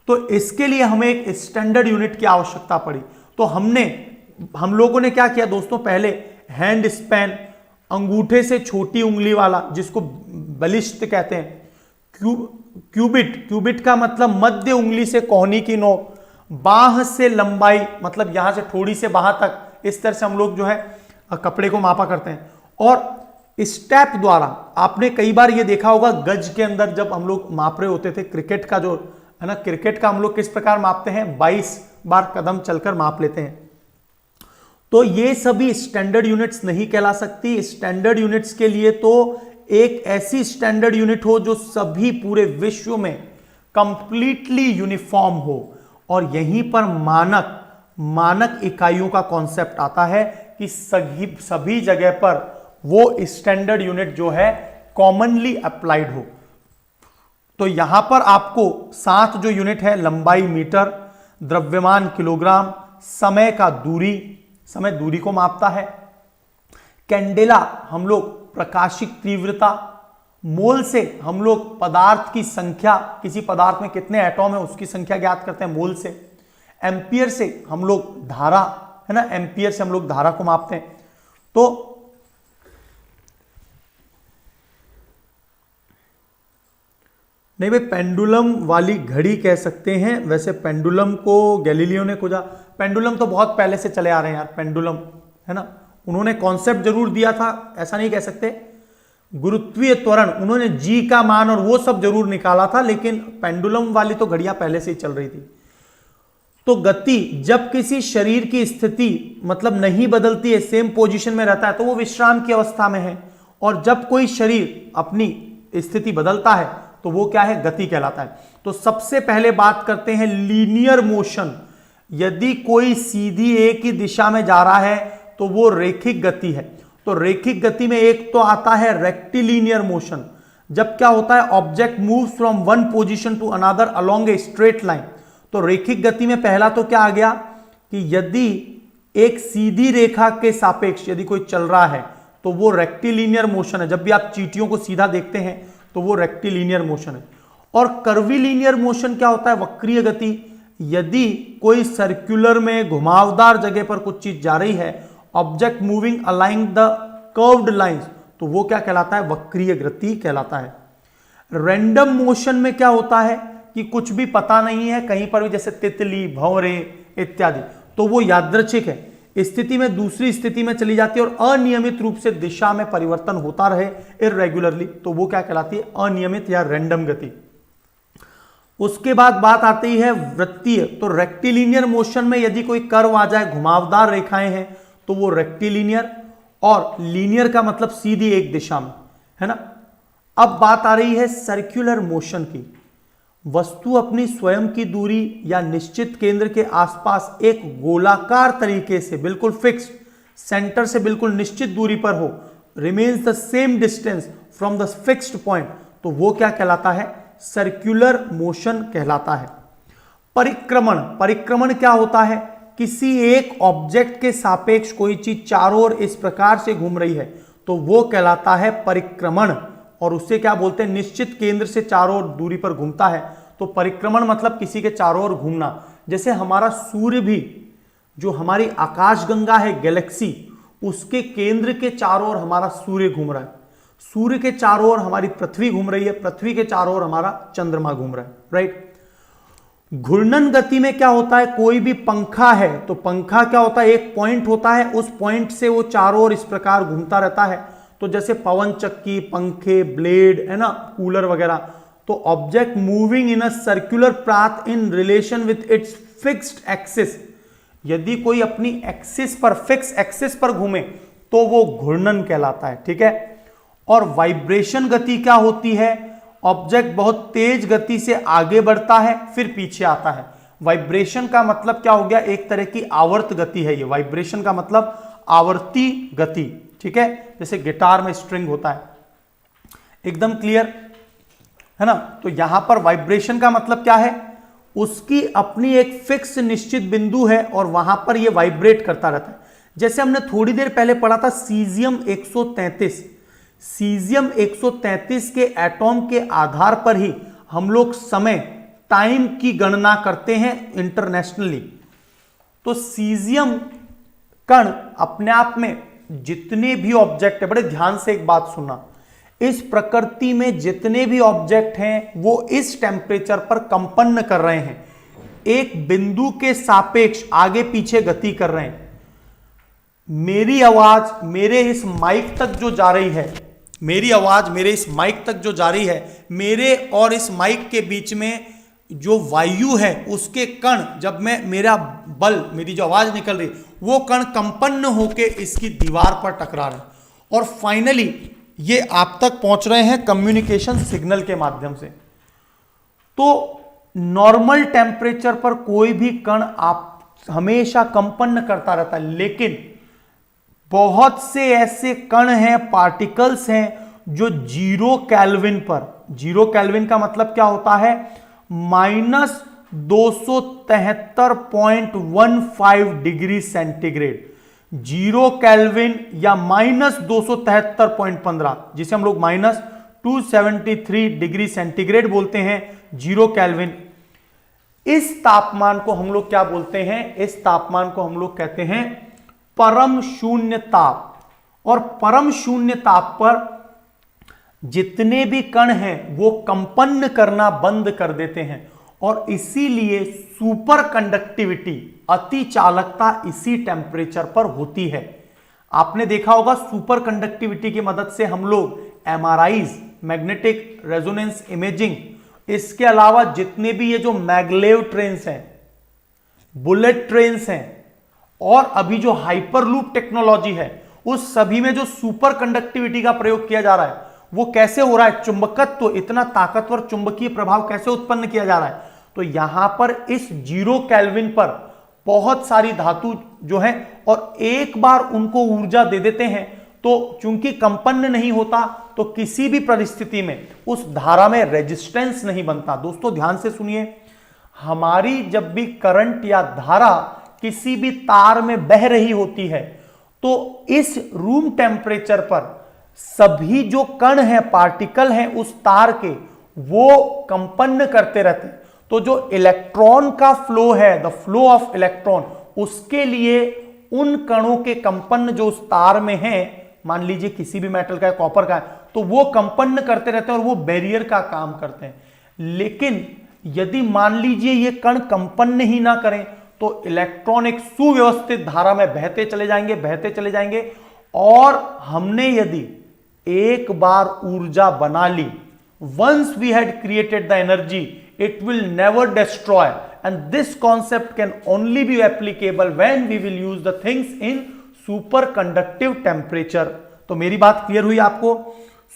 तो इसके लिए हमें एक स्टैंडर्ड यूनिट की आवश्यकता पड़ी। तो हम लोगों ने क्या किया दोस्तों? पहले हैंड स्पैन, अंगूठे से छोटी उंगली वाला, जिसको बलिष्ठ कहते हैं, क्यूबिट का मतलब मध्य उंगली से कोहनी की नोक, बाह से लंबाई, मतलब यहां से थोड़ी से बाह तक, इस तरह से हम लोग जो है कपड़े को मापा करते हैं। और स्टेप द्वारा, आपने कई बार ये देखा होगा गज के अंदर जब हम लोग माप रहे होते थे, क्रिकेट का जो है ना, क्रिकेट का हम लोग किस प्रकार मापते हैं? 22 बार कदम चलकर माप लेते हैं। तो ये सभी स्टैंडर्ड यूनिट्स नहीं कहला सकती। स्टैंडर्ड यूनिट्स के लिए तो एक ऐसी स्टैंडर्ड यूनिट हो जो सभी पूरे विश्व में कंप्लीटली यूनिफॉर्म हो, और यहीं पर मानक मानक इकाइयों का कॉन्सेप्ट आता है कि सभी जगह पर वो स्टैंडर्ड यूनिट जो है कॉमनली अप्लाइड हो। तो यहां पर आपको 7 जो यूनिट है, लंबाई मीटर, द्रव्यमान किलोग्राम, समय का दूरी, समय दूरी को मापता है, कैंडेला हम लोग प्रकाशिक तीव्रता, मोल से हम लोग पदार्थ की संख्या, किसी पदार्थ में कितने एटॉम है उसकी संख्या ज्ञात करते हैं मोल से, एम्पियर से हम लोग धारा, है ना, एम्पियर से हम लोग धारा को मापते हैं। तो नहीं भाई, पेंडुलम वाली घड़ी कह सकते हैं। वैसे पेंडुलम को गैलीलियो ने खोजा, पेंडुलम तो बहुत पहले से चले आ रहे हैं यार, पेंडुलम, है ना, उन्होंने कॉन्सेप्ट जरूर दिया था, ऐसा नहीं कह सकते। गुरुत्वीय त्वरण, उन्होंने जी का मान और वो सब जरूर निकाला था, लेकिन पेंडुलम वाली तो घड़ियां पहले से ही चल रही थी। तो गति, जब किसी शरीर की स्थिति मतलब नहीं बदलती है, सेम पोजीशन में रहता है, तो वो विश्राम की अवस्था में है। और जब कोई शरीर अपनी स्थिति बदलता है तो वो क्या है, गति कहलाता है। तो सबसे पहले बात करते हैं लीनियर मोशन। यदि कोई सीधी एक ही दिशा में जा रहा है तो वो रेखिक गति है। तो रेखिक गति में एक तो आता है रेक्टिलिनियर मोशन। जब क्या होता है, object moves from one position to another along a straight line. तो रेखिक गति में पहला तो क्या आ गया कि यदि एक सीधी रेखा के सापेक्ष यदि कोई चल रहा है तो वो रेक्टिलिनियर मोशन है। जब भी आप चींटियों को सीधा देखते हैं तो वो रेक्टिलिनियर मोशन है। और कर्वीलिनियर मोशन क्या होता है, वक्रीय गति। यदि कोई सर्कुलर में घुमावदार जगह पर कुछ चीज जा रही है, object moving along the curved lines, तो वो क्या कहलाता है, वक्रीय गति कहलाता है। रैंडम मोशन में क्या होता है कि कुछ भी पता नहीं है कहीं पर भी, जैसे तितली, भंवरे इत्यादि, तो वो यादृच्छिक है, स्थिति में दूसरी स्थिति में चली जाती है और अनियमित रूप से दिशा में परिवर्तन होता रहे इररेगुलरली, तो वो क्या कहलाती है, अनियमित या रैंडम गति। उसके बाद बात आती है वृत्तीय। तो रेक्टिलिनियर मोशन में यदि कोई कर्व आ जाए, घुमावदार रेखाएं हैं, तो वो रेक्टिलिनियर, और लीनियर का मतलब सीधी एक दिशा में, है ना। अब बात आ रही है सर्कुलर मोशन की। वस्तु अपनी स्वयं की दूरी या निश्चित केंद्र के आसपास एक गोलाकार तरीके से बिल्कुल फिक्स्ड, सेंटर से बिल्कुल निश्चित दूरी पर हो, remains the same distance from the fixed point, तो वो क्या कहलाता है, सर्कुलर मोशन कहलाता है। परिक्रमण, परिक्रमण क्या होता है, किसी एक ऑब्जेक्ट के सापेक्ष कोई चीज चारों ओर इस प्रकार से घूम रही है तो वो कहलाता है परिक्रमण, और उससे क्या बोलते हैं, निश्चित केंद्र से चारों ओर दूरी पर घूमता है। तो परिक्रमण मतलब किसी के चारों ओर घूमना। जैसे हमारा सूर्य भी, जो हमारी आकाशगंगा है गैलेक्सी, उसके केंद्र के चारों ओर हमारा सूर्य घूम रहा है, सूर्य के चारों ओर हमारी पृथ्वी घूम रही है, पृथ्वी के चारों ओर हमारा चंद्रमा घूम रहा है, राइट। घूर्णन गति में क्या होता है, कोई भी पंखा है तो पंखा क्या होता है, एक पॉइंट होता है, उस पॉइंट से वो चारों ओर इस प्रकार घूमता रहता है। तो जैसे पवन चक्की, पंखे, ब्लेड, है ना, कूलर वगैरह। तो object moving in a circular path in relation with its fixed axis, यदि कोई अपनी एक्सिस पर, फिक्स एक्सिस पर घूमे तो वो घूर्णन कहलाता है, ठीक है। और वाइब्रेशन गति क्या होती है, ऑब्जेक्ट बहुत तेज गति से आगे बढ़ता है फिर पीछे आता है। वाइब्रेशन का मतलब क्या हो गया, एक तरह की आवर्त गति है ये। वाइब्रेशन का मतलब आवर्ती गति, ठीक है, जैसे गिटार में स्ट्रिंग होता है। एकदम क्लियर है ना। तो यहां पर वाइब्रेशन का मतलब क्या है, उसकी अपनी एक फिक्स निश्चित बिंदु है और वहां पर यह वाइब्रेट करता रहता है। जैसे हमने थोड़ी देर पहले पढ़ा था सीजियम 133, सीजियम 133 के एटॉम के आधार पर ही हम लोग समय, टाइम की गणना करते हैं इंटरनेशनली। तो सीजियम कण अपने आप में जितने भी ऑब्जेक्ट है, बड़े ध्यान से एक बात सुनना, इस प्रकृति में जितने भी ऑब्जेक्ट हैं वो इस टेम्परेचर पर कंपन कर रहे हैं, एक बिंदु के सापेक्ष आगे पीछे गति कर रहे हैं। मेरी आवाज मेरे इस माइक तक जो जा रही है, मेरी आवाज मेरे इस माइक तक जो जा रही है, मेरे और इस माइक के बीच में जो वायु है उसके कण, जब मैं मेरा बल, मेरी जो आवाज निकल रही, वो कण कंपन्न होके इसकी दीवार पर टकरा रहे हैं और फाइनली ये आप तक पहुंच रहे हैं कम्युनिकेशन सिग्नल के माध्यम से। तो नॉर्मल टेम्परेचर पर कोई भी कण आप हमेशा कंपन करता रहता है। लेकिन बहुत से ऐसे कण हैं, पार्टिकल्स हैं जो 0 केल्विन का मतलब क्या होता है, -273.15 डिग्री सेंटीग्रेड। 0 केल्विन या -273.15, जिसे हम लोग -273 डिग्री सेंटीग्रेड बोलते हैं, 0 केल्विन। इस तापमान को हम लोग क्या बोलते हैं, इस तापमान को हम लोग कहते हैं परम शून्य ताप। और परम शून्य ताप पर जितने भी कण हैं वो कंपन करना बंद कर देते हैं, और इसीलिए सुपर कंडक्टिविटी, अति चालकता इसी टेम्परेचर पर होती है। आपने देखा होगा सुपर कंडक्टिविटी की मदद से हम लोग एमआरआईज, मैग्नेटिक रेजोनेंस इमेजिंग, इसके अलावा जितने भी ये जो मैगलेव ट्रेन्स हैं, बुलेट ट्रेन्स हैं, और अभी जो हाइपरलूप टेक्नोलॉजी है, उस सभी में जो सुपर कंडक्टिविटी का प्रयोग किया जा रहा है वो कैसे हो रहा है, चुंबकत्व, इतना ताकतवर चुंबकीय प्रभाव कैसे उत्पन्न किया जा रहा है। तो यहां पर इस 0 केल्विन पर बहुत सारी धातु जो है, और एक बार उनको ऊर्जा दे देते हैं तो चूंकि कंपन नहीं होता तो किसी भी परिस्थिति में उस धारा में रेजिस्टेंस नहीं बनता। दोस्तों ध्यान से सुनिए, हमारी जब भी करंट या धारा किसी भी तार में बह रही होती है तो इस रूम टेम्परेचर पर सभी जो कण हैं, पार्टिकल हैं उस तार के, वो कंपन करते रहते हैं। तो जो इलेक्ट्रॉन का फ्लो है, द फ्लो ऑफ इलेक्ट्रॉन, उसके लिए उन कणों के कंपन जो उस तार में हैं, मान लीजिए किसी भी मेटल का है, कॉपर का है, तो वो कंपन करते रहते हैं और वो बैरियर का काम करते हैं। लेकिन यदि मान लीजिए ये कण कंपन ही ना करें तो इलेक्ट्रॉन एक सुव्यवस्थित धारा में बहते चले जाएंगे, और हमने यदि एक बार ऊर्जा बना ली, once we had created the energy, it will never destroy, and this concept can only be applicable when we will use the things in super conductive temperature. तो मेरी बात क्लियर हुई आपको?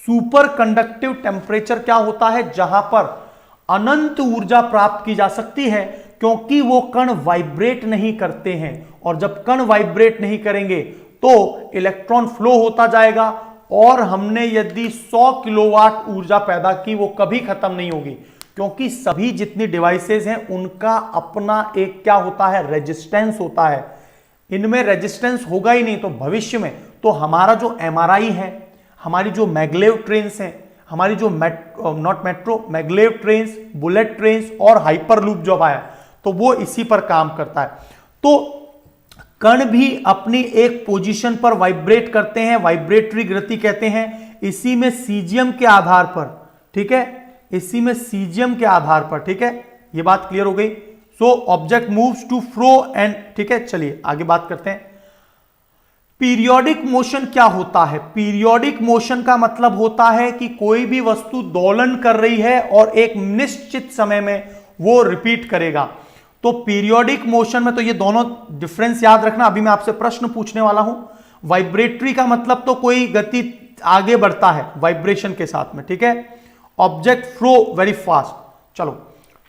सुपर कंडक्टिव टेम्परेचर क्या होता है, जहां पर अनंत ऊर्जा प्राप्त की जा सकती है, क्योंकि वो कण वाइब्रेट नहीं करते हैं, और जब कण वाइब्रेट नहीं करेंगे तो इलेक्ट्रॉन फ्लो होता जाएगा, और हमने यदि 100 किलोवाट ऊर्जा पैदा की वो कभी खत्म नहीं होगी, क्योंकि सभी जितनी डिवाइसेस हैं उनका अपना एक क्या होता है, रेजिस्टेंस होता है। इनमें रेजिस्टेंस होगा ही नहीं तो भविष्य में तो हमारा जो एमआरआई है, हमारी जो मैगलेव ट्रेन्स हैं, हमारी जो not metro, maglev trains, bullet trains और हाइपरलूप जो आया, तो वो इसी पर काम करता है। तो कण भी अपनी एक पोजीशन पर वाइब्रेट करते हैं, वाइब्रेटरी गति कहते हैं, इसी में सीजियम के आधार पर, ठीक है, इसी में सीजियम के आधार पर, ठीक है, ये बात क्लियर हो गई। So object moves to fro and, ठीक है, चलिए आगे बात करते हैं। पीरियोडिक मोशन क्या होता है? पीरियोडिक मोशन का मतलब होता है कि कोई भी वस्तु दोलन कर रही है और एक निश्चित समय में वो रिपीट करेगा। तो पीरियोडिक मोशन में तो ये दोनों डिफरेंस याद रखना। अभी मैं आपसे प्रश्न पूछने वाला हूं। वाइब्रेटरी का मतलब तो कोई गति आगे बढ़ता है वाइब्रेशन के साथ में, ठीक है। Object flow very fast. चलो,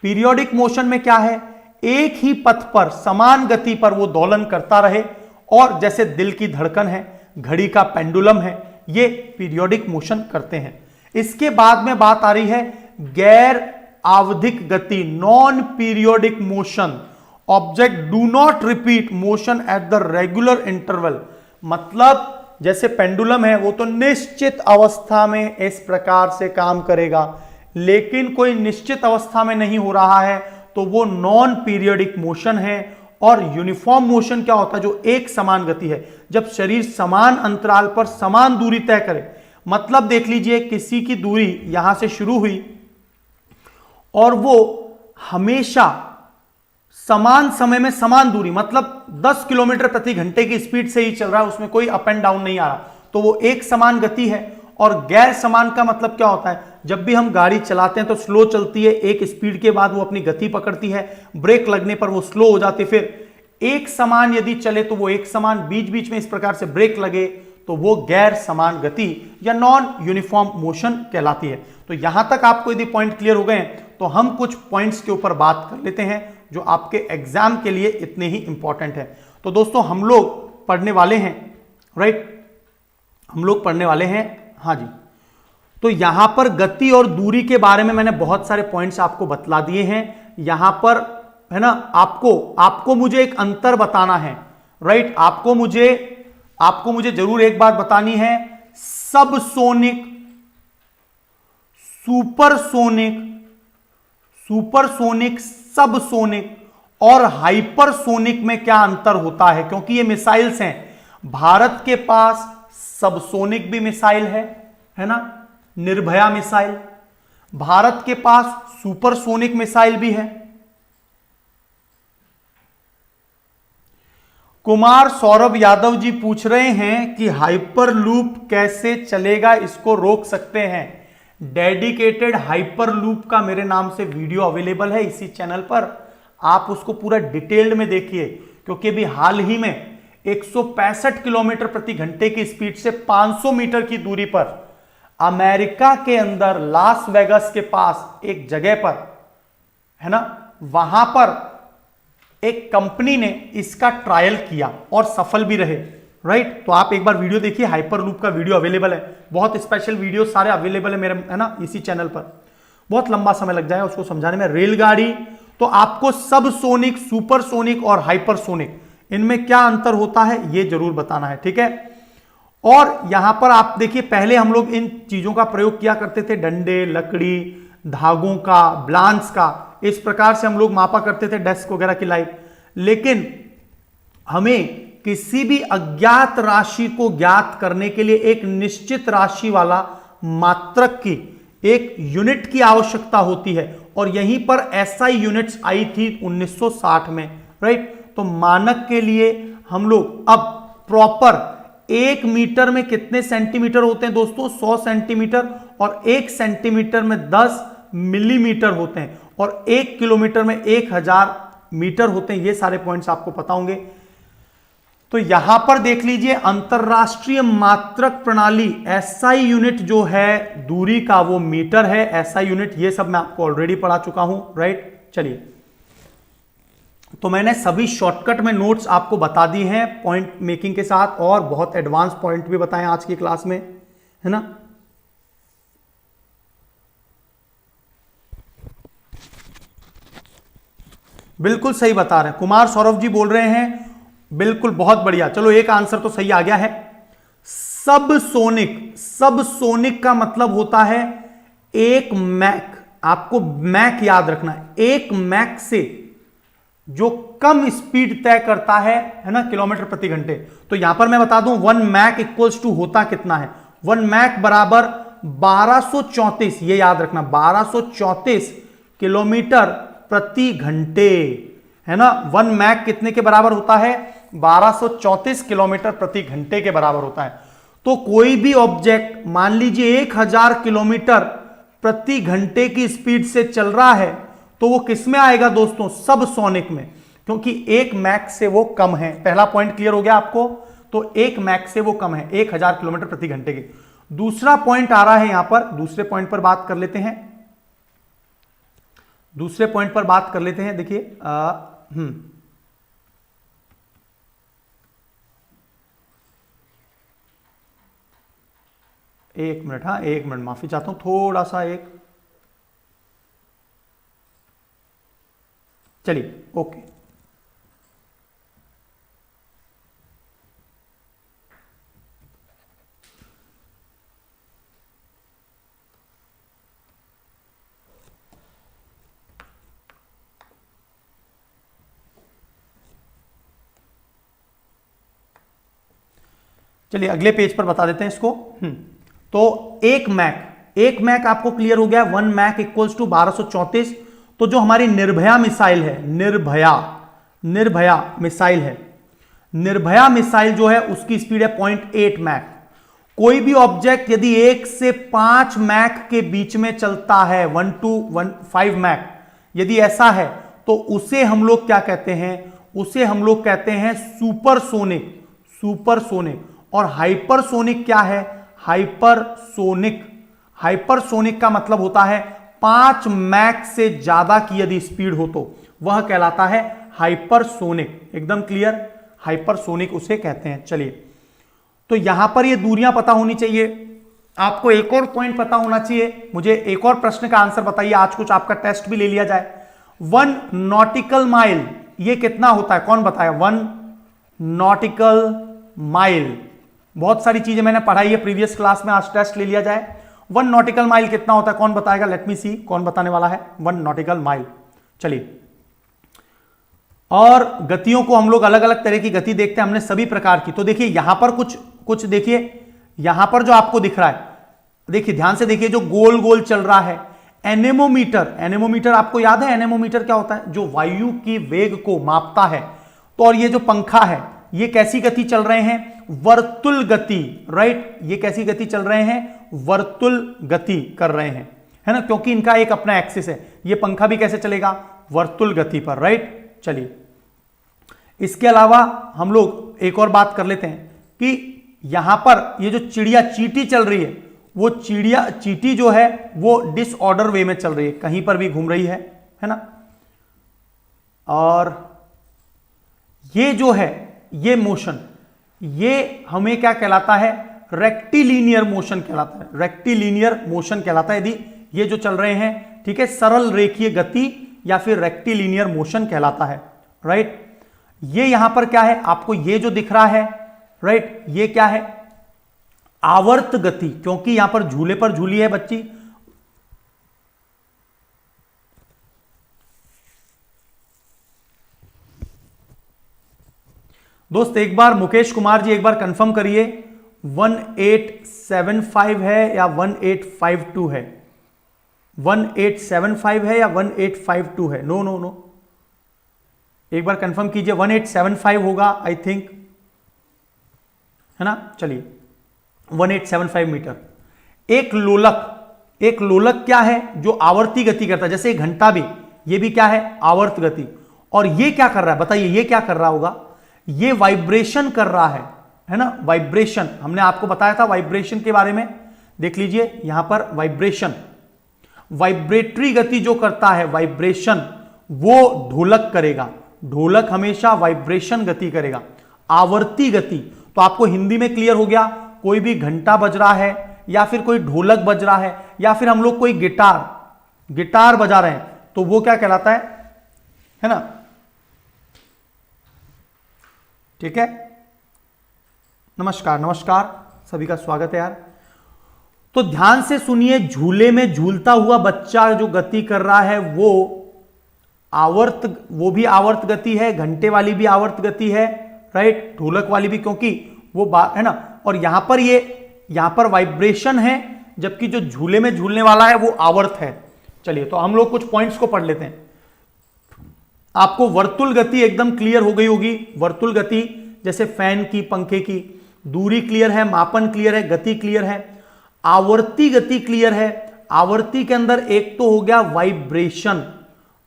पीरियोडिक मोशन में क्या है, एक ही पथ पर समान गति पर वो दोलन करता रहे, और जैसे दिल की धड़कन है, घड़ी का पेंडुलम है, ये पीरियोडिक मोशन करते हैं। इसके बाद में बात आ रही है गैर आवधिक गति, non periodic motion. Object do not repeat motion at the regular interval. मतलब जैसे पेंडुलम है वो तो निश्चित अवस्था में इस प्रकार से काम करेगा, लेकिन कोई निश्चित अवस्था में नहीं हो रहा है तो वो नॉन पीरियोडिक मोशन है। और यूनिफॉर्म मोशन क्या होता है, जो एक समान गति है, जब शरीर समान अंतराल पर समान दूरी तय करे। मतलब देख लीजिए किसी की दूरी यहां से शुरू हुई और वो हमेशा समान समय में समान दूरी, मतलब 10 किलोमीटर प्रति घंटे की स्पीड से ही चल रहा है, उसमें कोई अप एंड डाउन नहीं आ रहा, तो वो एक समान गति है। और गैर समान का मतलब क्या होता है, जब भी हम गाड़ी चलाते हैं तो स्लो चलती है, एक स्पीड के बाद वो अपनी गति पकड़ती है, ब्रेक लगने पर वो स्लो हो जाती है। फिर एक समान यदि चले तो वो एक समान, बीच बीच में इस प्रकार से ब्रेक लगे तो वो गैर समान गति या नॉन यूनिफॉर्म मोशन कहलाती है। तो यहां तक आपको यदि पॉइंट क्लियर हो गए तो हम कुछ पॉइंट्स के ऊपर बात कर लेते हैं। जो आपके एग्जाम के लिए इतने ही इंपॉर्टेंट है। तो दोस्तों हम लोग पढ़ने वाले हैं, राइट, हम लोग पढ़ने वाले हैं, हाँ जी। तो यहां पर गति और दूरी के बारे में मैंने बहुत सारे पॉइंट्स आपको बतला दिए हैं। यहां पर है ना, आपको मुझे एक अंतर बताना है, राइट। आपको मुझे जरूर एक बात बतानी है, सबसोनिक, सुपरसोनिक, सबसोनिक और हाइपरसोनिक में क्या अंतर होता है, क्योंकि ये मिसाइल्स हैं। भारत के पास सबसोनिक भी मिसाइल है ना, निर्भया मिसाइल। भारत के पास सुपरसोनिक मिसाइल भी है। कुमार सौरभ यादव जी पूछ रहे हैं कि हाइपरलूप कैसे चलेगा, इसको रोक सकते हैं। डेडिकेटेड हाइपरलूप का मेरे नाम से वीडियो अवेलेबल है इसी चैनल पर, आप उसको पूरा डिटेल्ड में देखिए, क्योंकि अभी हाल ही में 165 किलोमीटर प्रति घंटे की स्पीड से 500 मीटर की दूरी पर अमेरिका के अंदर लास वेगास के पास एक जगह पर है ना, वहां पर एक कंपनी ने इसका ट्रायल किया और सफल भी रहे, राइट। तो आप एक बार वीडियो देखिए, हाइपरलूप का वीडियो अवेलेबल है, बहुत स्पेशल वीडियो सारे अवेलेबल है मेरे, है ना, इसी चैनल पर। बहुत लंबा समय लग जाएगा उसको समझाने में। रेलगाड़ी, तो आपको सबसोनिक, सुपरसोनिक और हाइपरसोनिक, इनमें क्या अंतर होता है ये जरूर बताना है, ठीक है। और यहां पर आप देखिए, पहले हम लोग इन चीजों का प्रयोग किया करते थे, डंडे, लकड़ी, धागों का, ब्लांस का, इस प्रकार से हम लोग मापा करते थे डेस्क वगैरह की लाइट। लेकिन हमें किसी भी अज्ञात राशि को ज्ञात करने के लिए एक निश्चित राशि वाला मात्रक की एक यूनिट की आवश्यकता होती है, और यहीं पर एसआई यूनिट्स आई थी 1960 में, राइट। तो मानक के लिए हम लोग अब प्रॉपर 1 मीटर में कितने सेंटीमीटर होते हैं दोस्तों, 100 सेंटीमीटर, और 1 सेंटीमीटर में 10 मिलीमीटर होते हैं, और 1 किलोमीटर में 1000 मीटर होते हैं। ये सारे पॉइंट्स आपको पता होंगे। तो यहां पर देख लीजिए, अंतरराष्ट्रीय मात्रक प्रणाली, एसआई यूनिट जो है दूरी का वो मीटर है, एसआई यूनिट, ये सब मैं आपको ऑलरेडी पढ़ा चुका हूं, राइट। चलिए, तो मैंने सभी शॉर्टकट में नोट्स आपको बता दी हैं पॉइंट मेकिंग के साथ, और बहुत एडवांस पॉइंट भी बताएं आज की क्लास में, है ना। बिल्कुल सही बता रहे हैं, कुमार सौरभ जी बोल रहे हैं, बिल्कुल, बहुत बढ़िया। चलो एक आंसर तो सही आ गया है। सबसोनिक, सबसोनिक का मतलब होता है एक मैक, आपको मैक याद रखना है, एक मैक से जो कम स्पीड तय करता है ना, किलोमीटर प्रति घंटे। तो यहां पर मैं बता दूं 1 मैक इक्वल्स टू होता कितना है, 1 मैक बराबर 1234, ये याद रखना, 1234 किलोमीटर प्रति घंटे, है ना। 1 मैक कितने के बराबर होता है, 1234 किलोमीटर प्रति घंटे के बराबर होता है। तो कोई भी ऑब्जेक्ट मान लीजिए 1000 किलोमीटर प्रति घंटे की स्पीड से चल रहा है, तो वो किस में आएगा दोस्तों, सबसोनिक में, क्योंकि 1 मैक से वो कम है। पहला पॉइंट क्लियर हो गया आपको, तो 1 मैक से वो कम है, 1000 किलोमीटर प्रति घंटे के। दूसरा पॉइंट आ रहा है यहां पर, दूसरे पॉइंट पर बात कर लेते हैं, दूसरे पॉइंट पर बात कर लेते हैं। देखिए, एक मिनट, हाँ 1 मिनट, माफी चाहता हूं, थोड़ा सा एक, चलिए, ओके। चलिए अगले पेज पर बता देते हैं इसको। तो 1 मैक आपको क्लियर हो गया, 1 मैक इक्वल्स टू 1234। तो जो हमारी निर्भया मिसाइल है, निर्भया मिसाइल है, निर्भया मिसाइल जो है उसकी स्पीड है 0.8 मैक। कोई भी ऑब्जेक्ट यदि 1 से 5 मैक के बीच में चलता है, 1 to 5 मैक, यदि ऐसा है तो उसे हम लोग क्या कहते हैं, उसे हम लोग कहते हैं सुपरसोनिक, सुपरसोनिक। और हाइपरसोनिक क्या है, हाइपरसोनिक, हाइपरसोनिक का मतलब होता है 5 मैक से ज्यादा की यदि स्पीड हो तो वह कहलाता है हाइपरसोनिक। एकदम क्लियर, हाइपरसोनिक उसे कहते हैं। चलिए, तो यहां पर ये दूरियां पता होनी चाहिए। आपको एक और पॉइंट पता होना चाहिए। मुझे एक और प्रश्न का आंसर बताइए, आज कुछ आपका टेस्ट भी ले लिया जाए। 1 नॉटिकल माइल ये कितना होता है, कौन बताया? 1 नॉटिकल माइल। बहुत सारी चीजें मैंने पढ़ाई है प्रीवियस क्लास में, आज टेस्ट ले लिया जाए। 1 नॉटिकल माइल कितना होता है, कौन बताएगा? लेट मी सी, कौन बताने वाला है 1 नॉटिकल माइल। चलिए, और गतियों को हम लोग अलग अलग तरह की गति देखते हैं हमने सभी प्रकार की। तो देखिए यहां पर कुछ देखिए, यहां पर जो आपको दिख रहा है, देखिए ध्यान से देखिए, जो गोल गोल चल रहा है एनेमोमीटर। एनेमोमीटर आपको याद है, एनेमोमीटर क्या होता है? जो वायु की वेग को मापता है। तो और ये जो पंखा है, ये कैसी गति चल रहे हैं? वर्तुल गति, राइट। ये कैसी गति चल रहे हैं? वर्तुल गति कर रहे हैं, है ना, क्योंकि इनका एक अपना एक्सिस है। ये पंखा भी कैसे चलेगा? वर्तुल गति पर, राइट। चलिए, इसके अलावा हम लोग एक और बात कर लेते हैं कि यहां पर ये जो चिड़िया चींटी चल रही है, वो चींटी जो है वो डिसऑर्डर वे में चल रही है, कहीं पर भी घूम रही है ना। और ये जो है ये मोशन, ये हमें क्या कहलाता है? रेक्टिलिनियर मोशन कहलाता है। रेक्टिलिनियर मोशन कहलाता है यदि ये जो चल रहे हैं, ठीक है, सरल रेखीय गति या फिर रेक्टिलिनियर मोशन कहलाता है, राइट। ये यहां पर क्या है आपको, ये जो दिख रहा है, राइट, ये क्या है? आवर्त गति, क्योंकि यहां पर झूले पर झूली है बच्ची। दोस्त एक बार मुकेश कुमार जी एक बार कंफर्म करिए, 1875 है या 1852 है? 1875 है या 1852 है? नो नो नो, एक बार कंफर्म कीजिए। 1875 होगा आई थिंक, है ना। चलिए, 1875 मीटर। एक लोलक क्या है? जो आवर्ती गति करता है, जैसे घंटा भी, ये भी क्या है? आवर्त गति। और ये क्या कर रहा है बताइए, ये क्या कर रहा होगा? ये वाइब्रेशन कर रहा है ना। वाइब्रेशन हमने आपको बताया था, वाइब्रेशन के बारे में देख लीजिए। यहां पर वाइब्रेशन, वाइब्रेटरी गति जो करता है वाइब्रेशन, वो ढोलक करेगा। ढोलक हमेशा वाइब्रेशन गति करेगा, आवर्ती गति। तो आपको हिंदी में क्लियर हो गया, कोई भी घंटा बज रहा है या फिर कोई ढोलक बज रहा है या फिर हम लोग कोई गिटार बजा रहे हैं, तो वो क्या कहलाता है ना। ठीक है, नमस्कार सभी का स्वागत है यार। तो ध्यान से सुनिए, झूले में झूलता हुआ बच्चा जो गति कर रहा है वो भी आवर्त गति है, घंटे वाली भी आवर्त गति है, राइट, ढोलक वाली भी, क्योंकि वो है ना। और यहां पर वाइब्रेशन है, जबकि जो झूले में झूलने वाला है वो आवर्त है। चलिए, तो हम लोग कुछ पॉइंट्स को पढ़ लेते हैं। आपको वर्तुल गति एकदम क्लियर हो गई होगी। वर्तुल गति जैसे फैन की, पंखे की, दूरी क्लियर है, मापन क्लियर है, गति क्लियर है। आवर्ती गति क्लियर है। आवर्ती के अंदर एक तो हो गया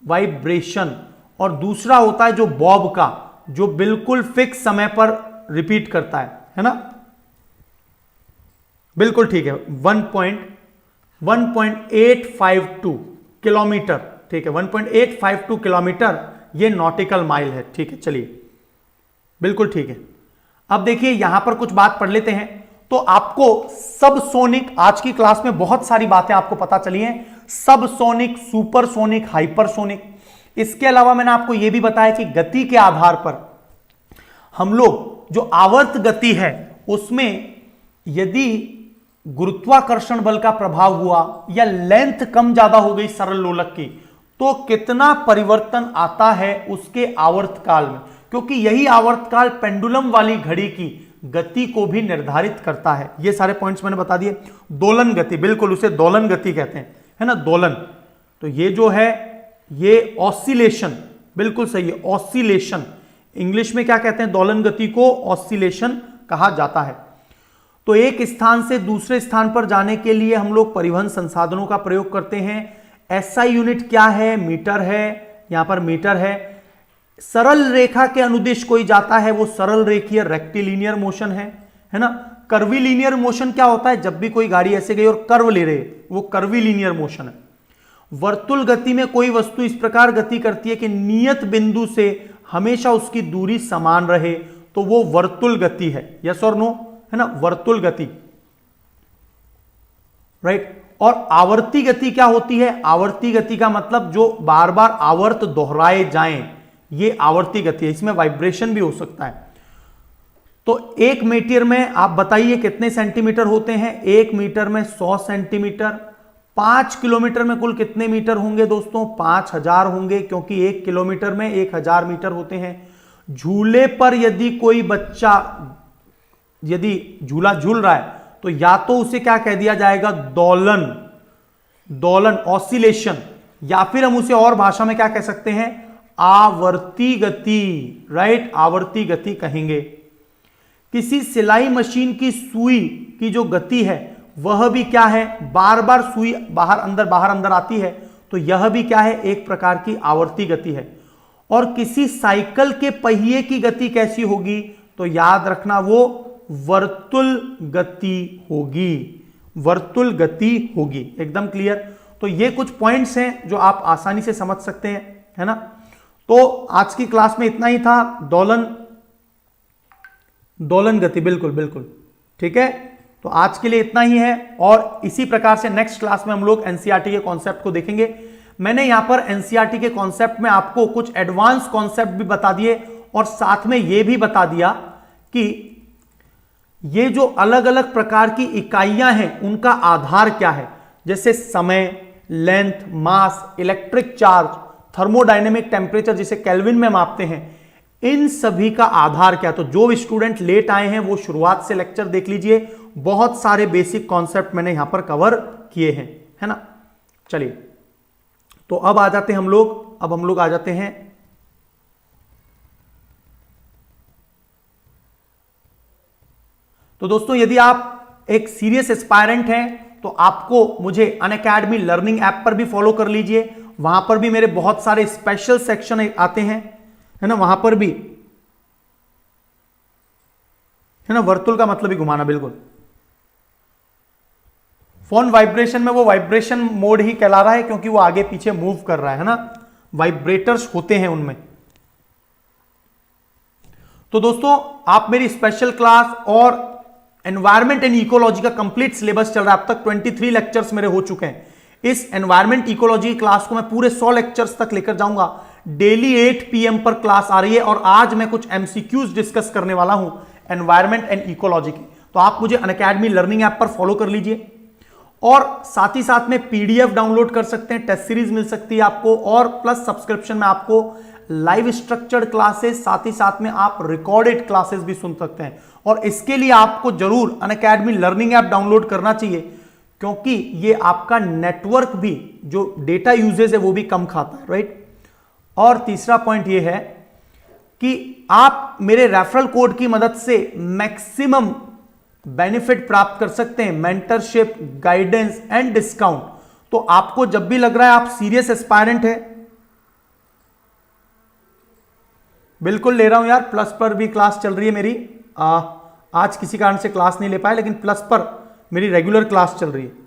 वाइब्रेशन, और दूसरा होता है जो बॉब का, जो बिल्कुल फिक्स समय पर रिपीट करता है ना। बिल्कुल ठीक है, 1.852 किलोमीटर, ठीक है, 1.852 किलोमीटर ये नॉटिकल माइल है। ठीक है, चलिए, बिल्कुल ठीक है। अब देखिए यहां पर कुछ बात पढ़ लेते हैं। तो आपको सबसोनिक, आज की क्लास में बहुत सारी बातें आपको पता चली हैं, सबसोनिक, सुपरसोनिक, हाइपरसोनिक। इसके अलावा मैंने आपको यह भी बताया कि गति के आधार पर हम लोग जो आवर्त गति है उसमें यदि गुरुत्वाकर्षण बल का प्रभाव हुआ या लेंथ कम ज्यादा हो गई सरल लोलक की, तो कितना परिवर्तन आता है उसके आवर्तकाल में, क्योंकि यही आवर्तकाल पेंडुलम वाली घड़ी की गति को भी निर्धारित करता है। ये सारे पॉइंट्स मैंने बता दिए। दोलन गति, बिल्कुल उसे दोलन गति कहते हैं, है ना, दोलन। तो ये जो है ये ऑसिलेशन, बिल्कुल सही है, ऑसिलेशन। इंग्लिश में क्या कहते हैं? दोलन गति को ऑसिलेशन कहा जाता है। तो एक स्थान से दूसरे स्थान पर जाने के लिए हम लोग परिवहन संसाधनों का प्रयोग करते हैं। एसआई यूनिट क्या है? मीटर है, यहां पर मीटर है। सरल रेखा के अनुदिश कोई जाता है वो सरल रेखीय रेक्टिलिनियर मोशन है ना। कर्विलिनियर मोशन क्या होता है? जब भी कोई गाड़ी ऐसे गई और कर्व ले रहे, वो कर्विलिनियर मोशन है। वर्तुल गति में कोई वस्तु इस प्रकार गति करती है कि नियत बिंदु से हमेशा उसकी दूरी समान रहे, तो वो वर्तुल गति है। यस और नो, है ना, वर्तुल गति, राइट। और आवर्ती गति क्या होती है? आवर्ती गति का मतलब जो बार बार आवर्त दोहराए जाएं, ये आवर्ती गति है। इसमें वाइब्रेशन भी हो सकता है। तो 1 मीटर में आप बताइए कितने सेंटीमीटर होते हैं? 1 मीटर में 100 सेंटीमीटर। 5 किलोमीटर में कुल कितने मीटर होंगे दोस्तों? 5000 होंगे, क्योंकि 1 किलोमीटर में 1000 मीटर होते हैं। झूले पर यदि कोई बच्चा यदि झूला झूल रहा है तो या तो उसे क्या कह दिया जाएगा? दोलन, दोलन, ऑसिलेशन, या फिर हम उसे और भाषा में क्या कह सकते हैं? आवर्ती गति, राइट, आवर्ती गति कहेंगे। किसी सिलाई मशीन की सुई की जो गति है वह भी क्या है? बार बार सुई बाहर अंदर आती है, तो यह भी क्या है? एक प्रकार की आवर्ती गति है। और किसी साइकिल के पहिए की गति कैसी होगी? तो याद रखना वो वर्तुल गति होगी, वर्तुल गति होगी। एकदम क्लियर। तो ये कुछ पॉइंट्स हैं जो आप आसानी से समझ सकते हैं, है ना। तो आज की क्लास में इतना ही था। दोलन गति, बिल्कुल बिल्कुल ठीक है। तो आज के लिए इतना ही है, और इसी प्रकार से नेक्स्ट क्लास में हम लोग एनसीईआरटी के कॉन्सेप्ट को देखेंगे। मैंने यहां पर एनसीईआरटी के कॉन्सेप्ट में आपको कुछ एडवांस कॉन्सेप्ट भी बता दिए, और साथ में यह भी बता दिया कि ये जो अलग अलग प्रकार की इकाइयां हैं उनका आधार क्या है, जैसे समय, लेंथ, मास, इलेक्ट्रिक चार्ज, थर्मोडायनेमिक टेम्परेचर जिसे केल्विन में मापते हैं, इन सभी का आधार क्या। तो जो स्टूडेंट लेट आए हैं वो शुरुआत से लेक्चर देख लीजिए, बहुत सारे बेसिक कॉन्सेप्ट मैंने यहां पर कवर किए हैं, है ना। चलिए, तो अब आ जाते हैं हम लोग आ जाते हैं तो दोस्तों, यदि आप एक सीरियस एस्पायरेंट हैं तो आपको मुझे अनअकैडमी लर्निंग ऐप पर भी फॉलो कर लीजिए। वहां पर भी मेरे बहुत सारे स्पेशल सेक्शन आते हैं, है ना। वहां पर भी, है ना, वर्तुल का मतलब ही घुमाना, बिल्कुल। फोन वाइब्रेशन में वो वाइब्रेशन मोड ही कहला रहा है, क्योंकि वो आगे पीछे मूव कर रहा है ना, वाइब्रेटर्स होते हैं उनमें। तो दोस्तों, आप मेरी स्पेशल क्लास और एनवायरमेंट एंड इकोलॉजी का कंप्लीट सिलेबस चल रहा है। अब तक 23 लेक्चर्स मेरे हो चुके हैं। इस एनवायरमेंट इकोलॉजी क्लास को मैं पूरे 100 लेक्चर्स तक लेकर जाऊंगा। डेली 8 PM पर क्लास आ रही है, और आज मैं कुछ MCQs डिस्कस करने वाला हूं एनवायरमेंट एंड इकोलॉजी की। तो आप मुझे अनअकैडमी लर्निंग ऐप पर फॉलो कर लीजिए, और साथ ही साथ में PDF डाउनलोड कर सकते हैं, टेस्ट सीरीज मिल सकती है आपको, और प्लस सब्सक्रिप्शन में आपको लाइव स्ट्रक्चर्ड क्लासेस, साथ ही साथ में आप रिकॉर्डेड क्लासेस भी सुन सकते हैं। और इसके लिए आपको जरूर अनअकैडमी लर्निंग ऐप डाउनलोड करना चाहिए, क्योंकि ये आपका नेटवर्क भी, जो डेटा यूजेज है वो भी कम खाता है, राइट। और तीसरा पॉइंट ये है कि आप मेरे रेफरल कोड की मदद से मैक्सिमम बेनिफिट प्राप्त कर सकते हैं, मेंटरशिप, गाइडेंस एंड डिस्काउंट। तो आपको जब भी लग रहा है आप सीरियस एस्पायरेंट है, बिल्कुल ले रहा हूं यार। प्लस पर भी क्लास चल रही है मेरी। आज किसी कारण से क्लास नहीं ले पाए, लेकिन प्लस पर मेरी रेगुलर क्लास चल रही है।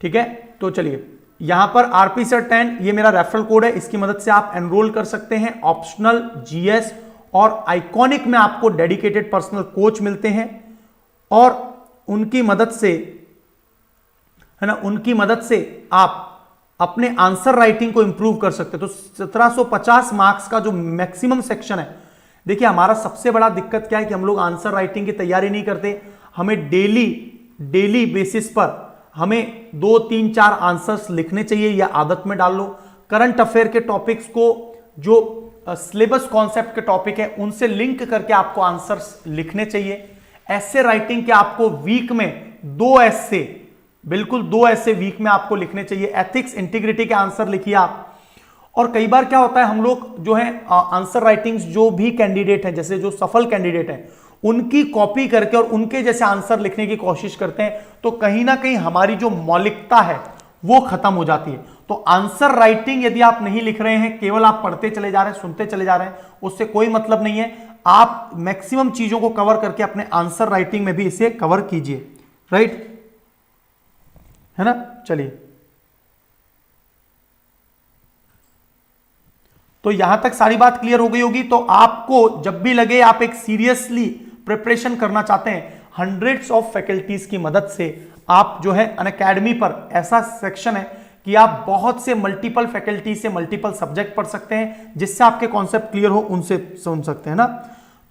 ठीक है, तो चलिए, यहां पर RP Sir 10 ये मेरा रेफरल कोड है, इसकी मदद से आप एनरोल कर सकते हैं। ऑप्शनल, GS और आइकॉनिक में आपको डेडिकेटेड पर्सनल कोच मिलते हैं, और उनकी मदद से, है ना, उनकी मदद से आप अपने आंसर राइटिंग को इंप्रूव कर सकते हैं। तो 1750 मार्क्स का जो मैक्सिमम सेक्शन है, देखिए हमारा सबसे बड़ा दिक्कत क्या है कि हम लोग आंसर राइटिंग की तैयारी नहीं करते। हमें डेली बेसिस पर हमें 2, 3, 4 आंसर्स लिखने चाहिए, या आदत में डाल लो। करंट अफेयर के टॉपिक्स को, जो सिलेबस कॉन्सेप्ट के टॉपिक है, उनसे लिंक करके आपको आंसर्स लिखने चाहिए। ऐसे राइटिंग के आपको वीक में 2 ऐसे, बिल्कुल 2 ऐसे वीक में आपको लिखने चाहिए। एथिक्स, इंटीग्रिटी के आंसर लिखिए आप। और कई बार क्या होता है, हम लोग जो है आंसर राइटिंग्स, जो भी कैंडिडेट है, जैसे जो सफल कैंडिडेट है, उनकी कॉपी करके और उनके जैसे आंसर लिखने की कोशिश करते हैं। तो कहीं ना कहीं हमारी जो मौलिकता है वो खत्म हो जाती है। तो आंसर राइटिंग यदि आप नहीं लिख रहे हैं, केवल आप पढ़ते चले जा रहे हैं, सुनते चले जा रहे हैं, उससे कोई मतलब नहीं है। आप मैक्सिमम चीजों को कवर करके अपने आंसर राइटिंग में भी इसे कवर कीजिए, राइट, है ना। चलिए, तो यहां तक सारी बात क्लियर हो गई होगी। तो आपको जब भी लगे आप एक सीरियसली प्रिपरेशन करना चाहते हैं, हंड्रेड्स ऑफ फैकल्टीज की मदद से आप जो है अनअकैडमी पर ऐसा सेक्शन है कि आप बहुत से मल्टीपल फैकल्टी से मल्टीपल सब्जेक्ट पढ़ सकते हैं, जिससे आपके कॉन्सेप्ट क्लियर हो उनसे सुन सकते हैं ना।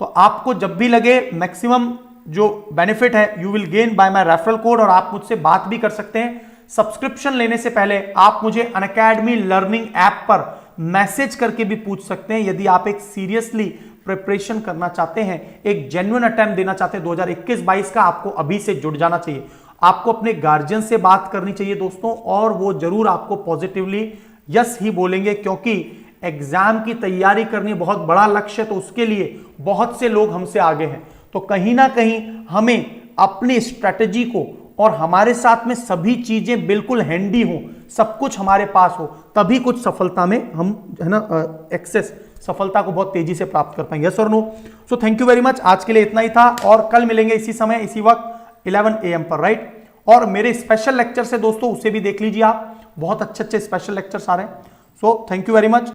तो आपको जब भी लगे मैक्सिमम जो बेनिफिट है you will gain by my referral code, और आप मुझसे बात भी कर सकते हैं। सब्सक्रिप्शन लेने से पहले आप मुझे अनअकैडमी लर्निंग ऐप पर मैसेज करके भी पूछ सकते हैं, यदि आप एक सीरियसली प्रिपरेशन करना चाहते हैं, एक जेन्युइन अटेम्प्ट देना चाहते हैं 2021-22 का, आपको अभी से जुड़ जाना चाहिए। आपको अपने गार्जियन से बात करनी चाहिए दोस्तों, और वो जरूर आपको पॉजिटिवली यस ही बोलेंगे, क्योंकि एग्जाम की तैयारी करनी बहुत बड़ा लक्ष्य है, तो उसके लिए बहुत से लोग हमसे आगे हैं। तो कहीं ना कहीं हमें अपनी स्ट्रेटेजी को, और हमारे साथ में सभी चीजें बिल्कुल हैंडी हो, सब कुछ हमारे पास हो, तभी कुछ सफलता में हम, है ना, एक्सेस सफलता को बहुत तेजी से प्राप्त कर पाएंगे। यस और no. So thank you very much, आज के लिए इतना ही था, और कल मिलेंगे इसी समय इसी वक्त 11 AM पर, राइट। और मेरे स्पेशल लेक्चर से दोस्तों उसे भी देख लीजिए आप, बहुत अच्छे अच्छे स्पेशल लेक्चर्स आ रहे हैं। सो थैंक यू वेरी मच।